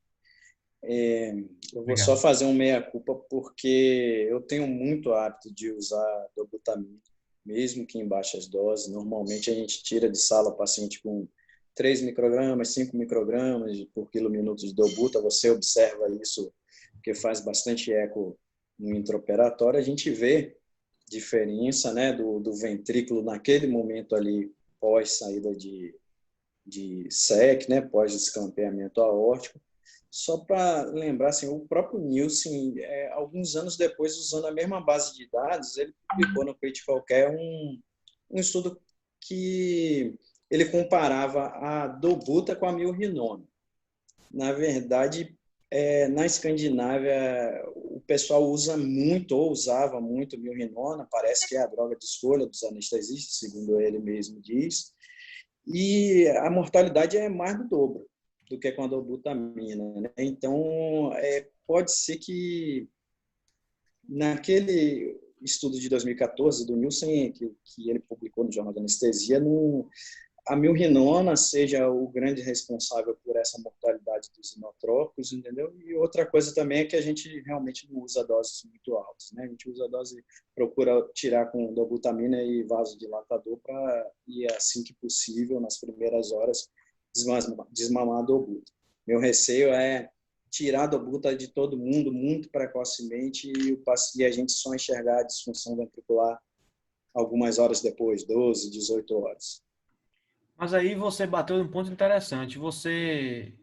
Eu vou Obrigado. só fazer um meia-culpa, porque eu tenho muito hábito de usar dobutamina, mesmo que em baixas doses. Normalmente a gente tira de sala o paciente com 3 microgramas, 5 microgramas por quilominoto de dobuta. Você observa isso, porque faz bastante eco no intraoperatório. A gente vê diferença, né, do ventrículo naquele momento ali, pós saída de SEC, né, pós-descampeamento aórtico. Só para lembrar, assim, o próprio Nielsen, alguns anos depois, usando a mesma base de dados, ele publicou no Critical Care um estudo que ele comparava a dobuta com a milrinona. Na verdade, na Escandinávia, o pessoal usa muito, ou usava muito milrinona, parece que é a droga de escolha dos anestesistas, segundo ele mesmo diz, e a mortalidade é mais do dobro do que com a dobutamina, né? Então, pode ser que naquele estudo de 2014 do Nielsen, que ele publicou no Jornal da Anestesia, a milrinona seja o grande responsável por essa mortalidade dos inotrópicos, entendeu? E outra coisa também é que a gente realmente não usa doses muito altas, né? A gente usa dose, procura tirar com dobutamina e vasodilatador para ir assim que possível, nas primeiras horas, desmamar a dobuta. Meu receio é tirar a dobuta de todo mundo muito precocemente e a gente só enxergar a disfunção ventricular algumas horas depois, 12, 18 horas. Mas aí você bateu num ponto interessante. Você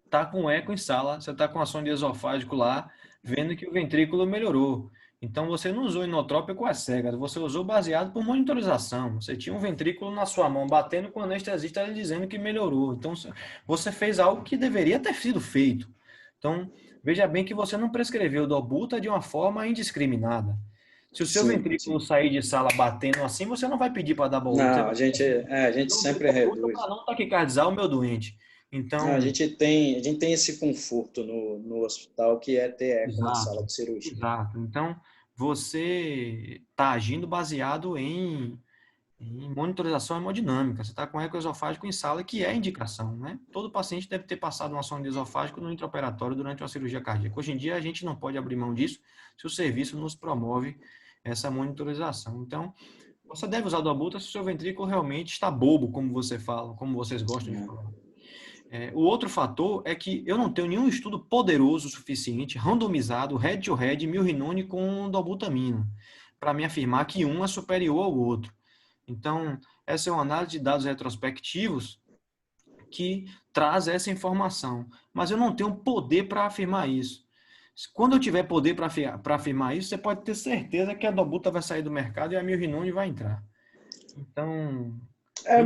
está com eco em sala, você está com a sonda esofágico lá, vendo que o ventrículo melhorou. Então, você não usou inotrópico às cegas, você usou baseado por monitorização. Você tinha um ventrículo na sua mão, batendo com o anestesista ele dizendo que melhorou. Então, você fez algo que deveria ter sido feito. Então, veja bem que você não prescreveu dobuta de uma forma indiscriminada. Se o seu ventrículo sair de sala batendo assim, você não vai pedir para dar dobuta. Não, a gente sempre reduz. Para não taquicardizar o meu doente. Então, A gente tem esse conforto no hospital que é ter eco na sala exato, de cirurgia. exato. Então, você está agindo baseado em monitorização hemodinâmica. Você está com eco esofágico em sala, que é indicação, né? Todo paciente deve ter passado uma sonda esofágica no intraoperatório durante uma cirurgia cardíaca. Hoje em dia, a gente não pode abrir mão disso se o serviço nos promove essa monitorização. Então, você deve usar do Abutra se o seu ventrículo realmente está bobo, como você fala, como vocês gostam de falar. O outro fator é que eu não tenho nenhum estudo poderoso o suficiente, randomizado, head-to-head, milrinone com dobutamina, para me afirmar que um é superior ao outro. Então, essa é uma análise de dados retrospectivos que traz essa informação. Mas eu não tenho poder para afirmar isso. Quando eu tiver poder para afirmar isso, você pode ter certeza que a dobuta vai sair do mercado e a milrinone vai entrar. Então,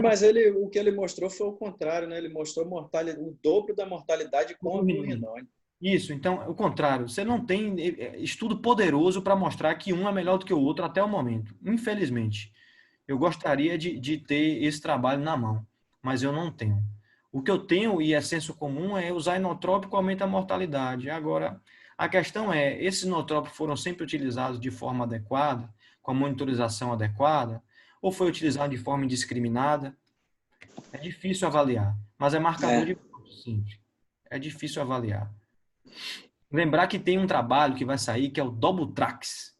Mas o que ele mostrou foi o contrário, né? Ele mostrou o dobro da mortalidade com a milrinone. Isso, então, o contrário. Você não tem estudo poderoso para mostrar que um é melhor do que o outro até o momento. Infelizmente. Eu gostaria de ter esse trabalho na mão, mas eu não tenho. O que eu tenho, e é senso comum, é usar inotrópico aumenta a mortalidade. Agora, a questão é, esses inotrópicos foram sempre utilizados de forma adequada, com a monitorização adequada, ou foi utilizado de forma indiscriminada? É difícil avaliar, mas é marcador de morte, simples. É difícil avaliar. Lembrar que tem um trabalho que vai sair, que é o Dobutrax,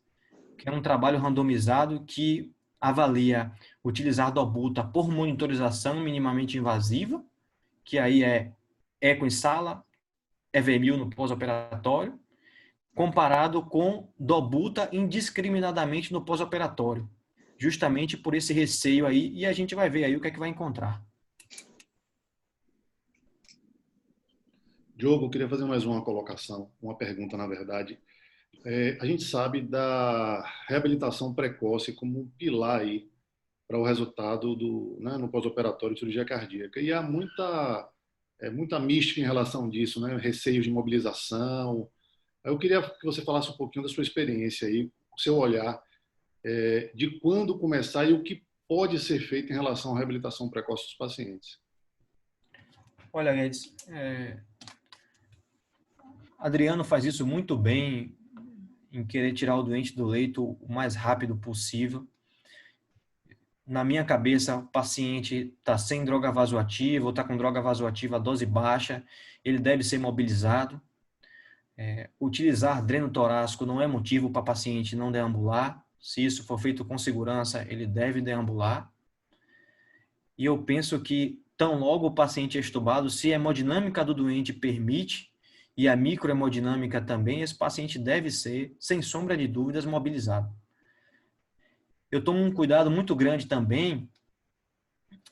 que é um trabalho randomizado que avalia utilizar dobuta por monitorização minimamente invasiva, que aí é eco em sala, EV1000 no pós-operatório, comparado com dobuta indiscriminadamente no pós-operatório, justamente por esse receio aí, e a gente vai ver aí o que é que vai encontrar. Diogo, eu queria fazer mais uma colocação, uma pergunta, na verdade. A gente sabe da reabilitação precoce como um pilar aí para o resultado no pós-operatório de cirurgia cardíaca. E há muita mística em relação disso, né? Receios de mobilização. Eu queria que você falasse um pouquinho da sua experiência aí, o seu olhar, de quando começar e o que pode ser feito em relação à reabilitação precoce dos pacientes. Olha, Guedes, Adriano faz isso muito bem em querer tirar o doente do leito o mais rápido possível. Na minha cabeça, o paciente está sem droga vasoativa ou está com droga vasoativa a dose baixa, ele deve ser mobilizado. Utilizar dreno torácico não é motivo para paciente não deambular. Se isso for feito com segurança, ele deve deambular. E eu penso que, tão logo o paciente é estubado, se a hemodinâmica do doente permite, e a microhemodinâmica também, esse paciente deve ser, sem sombra de dúvidas, mobilizado. Eu tomo um cuidado muito grande também,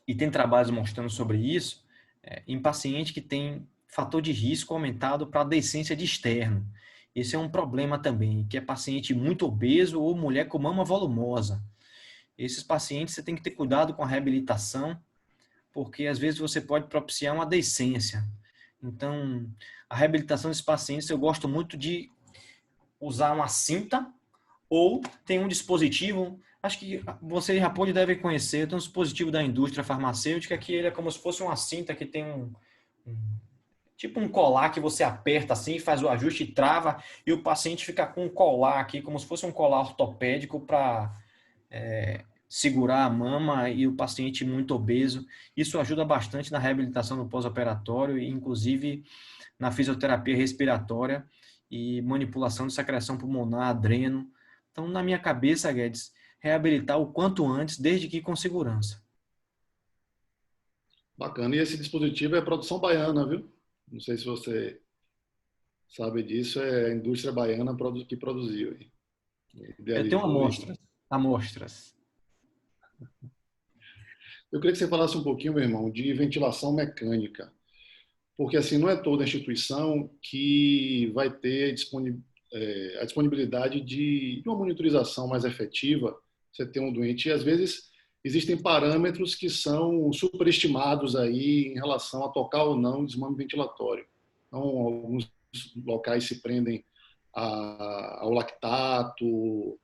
e tem trabalhos mostrando sobre isso, em paciente que tem fator de risco aumentado para a decência de externo. Esse é um problema também, que é paciente muito obeso ou mulher com mama volumosa. Esses pacientes você tem que ter cuidado com a reabilitação, porque às vezes você pode propiciar uma decência. Então, a reabilitação desses pacientes, eu gosto muito de usar uma cinta ou tem um dispositivo, acho que você já deve conhecer, tem um dispositivo da indústria farmacêutica que ele é como se fosse uma cinta que tem tipo um colar que você aperta assim, faz o ajuste e trava, e o paciente fica com um colar aqui, como se fosse um colar ortopédico para segurar a mama, e o paciente muito obeso. Isso ajuda bastante na reabilitação no pós-operatório e inclusive na fisioterapia respiratória e manipulação de secreção pulmonar, adreno. Então, na minha cabeça, Guedes, reabilitar o quanto antes, desde que com segurança. Bacana. E esse dispositivo é produção baiana, viu? Não sei se você sabe disso, é a indústria baiana que produziu. Eu tenho amostras. Eu queria que você falasse um pouquinho, meu irmão, de ventilação mecânica. Porque assim, não é toda instituição que vai ter a disponibilidade de uma monitorização mais efetiva. Você tem um doente e às vezes existem parâmetros que são superestimados aí em relação a tocar ou não o desmame ventilatório. Então, alguns locais se prendem ao lactato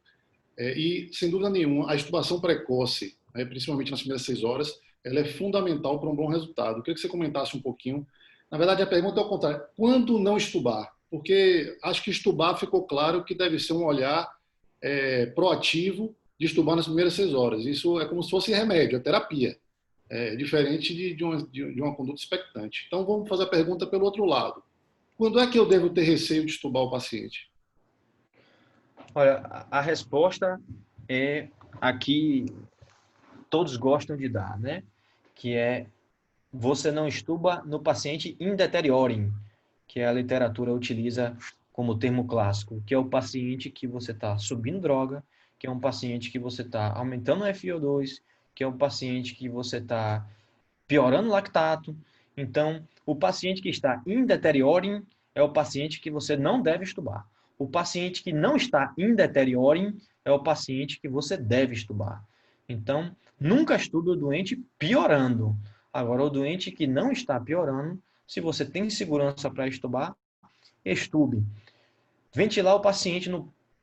e, sem dúvida nenhuma, a extubação precoce, principalmente nas primeiras 6 horas, ela é fundamental para um bom resultado. Eu queria que você comentasse um pouquinho. Na verdade, a pergunta é ao contrário. Quando não estubar? Porque acho que estubar ficou claro que deve ser um olhar proativo de estubar nas primeiras 6 horas. Isso é como se fosse remédio, é terapia. É diferente de uma conduta expectante. Então, vamos fazer a pergunta pelo outro lado. Quando é que eu devo ter receio de estubar o paciente? Olha, a resposta é a que todos gostam de dar, né? Que é: você não estuba no paciente in deteriorem, que a literatura utiliza como termo clássico, que é o paciente que você está subindo droga, que é um paciente que você está aumentando o FiO2, que é um paciente que você está piorando o lactato. Então, o paciente que está in deteriorem é o paciente que você não deve estubar. O paciente que não está in deteriorem é o paciente que você deve estubar. Então, nunca estude o doente piorando. Agora, o doente que não está piorando, se você tem segurança para estubar, estube. Ventilar o paciente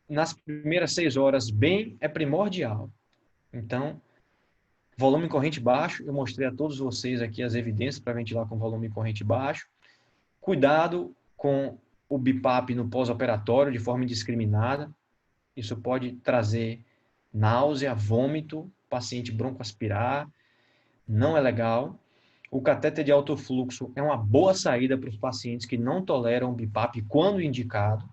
nas primeiras 6 horas bem é primordial. Então, volume corrente baixo, eu mostrei a todos vocês aqui as evidências para ventilar com volume corrente baixo. Cuidado com o BiPAP no pós-operatório de forma indiscriminada. Isso pode trazer náusea, vômito, paciente broncoaspirar, não é legal. O catéter de alto fluxo é uma boa saída para os pacientes que não toleram o BiPAP quando indicado.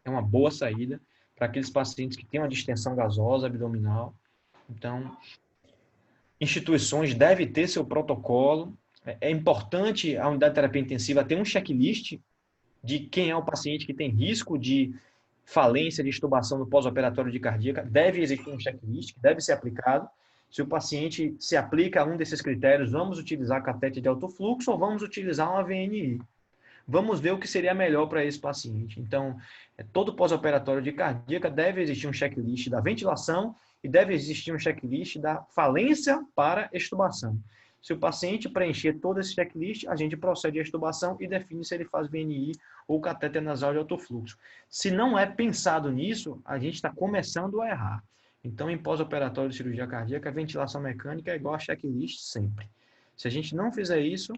É uma boa saída para aqueles pacientes que têm uma distensão gasosa abdominal. Então, instituições devem ter seu protocolo. É importante a unidade de terapia intensiva ter um checklist de quem é o paciente que tem risco de falência de extubação no pós-operatório de cardíaca. Deve existir um checklist que deve ser aplicado. Se o paciente se aplica a um desses critérios, vamos utilizar catéter de alto fluxo ou vamos utilizar uma VNI. Vamos ver o que seria melhor para esse paciente. Então, todo pós-operatório de cardíaca deve existir um checklist da ventilação e deve existir um checklist da falência para extubação. Se o paciente preencher todo esse checklist, a gente procede à extubação e define se ele faz VNI ou catéter nasal de alto fluxo. Se não é pensado nisso, a gente está começando a errar. Então, em pós-operatório de cirurgia cardíaca, a ventilação mecânica é igual a checklist sempre. Se a gente não fizer isso,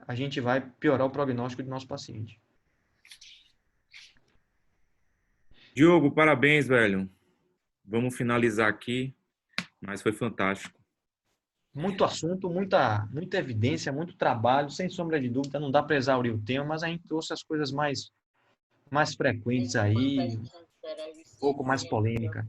a gente vai piorar o prognóstico do nosso paciente. Diogo, parabéns, velho. Vamos finalizar aqui, mas foi fantástico. Muito assunto, muita evidência, muito trabalho, sem sombra de dúvida, não dá para exaurir o tema, mas a gente trouxe as coisas mais frequentes aí, um pouco mais polêmica.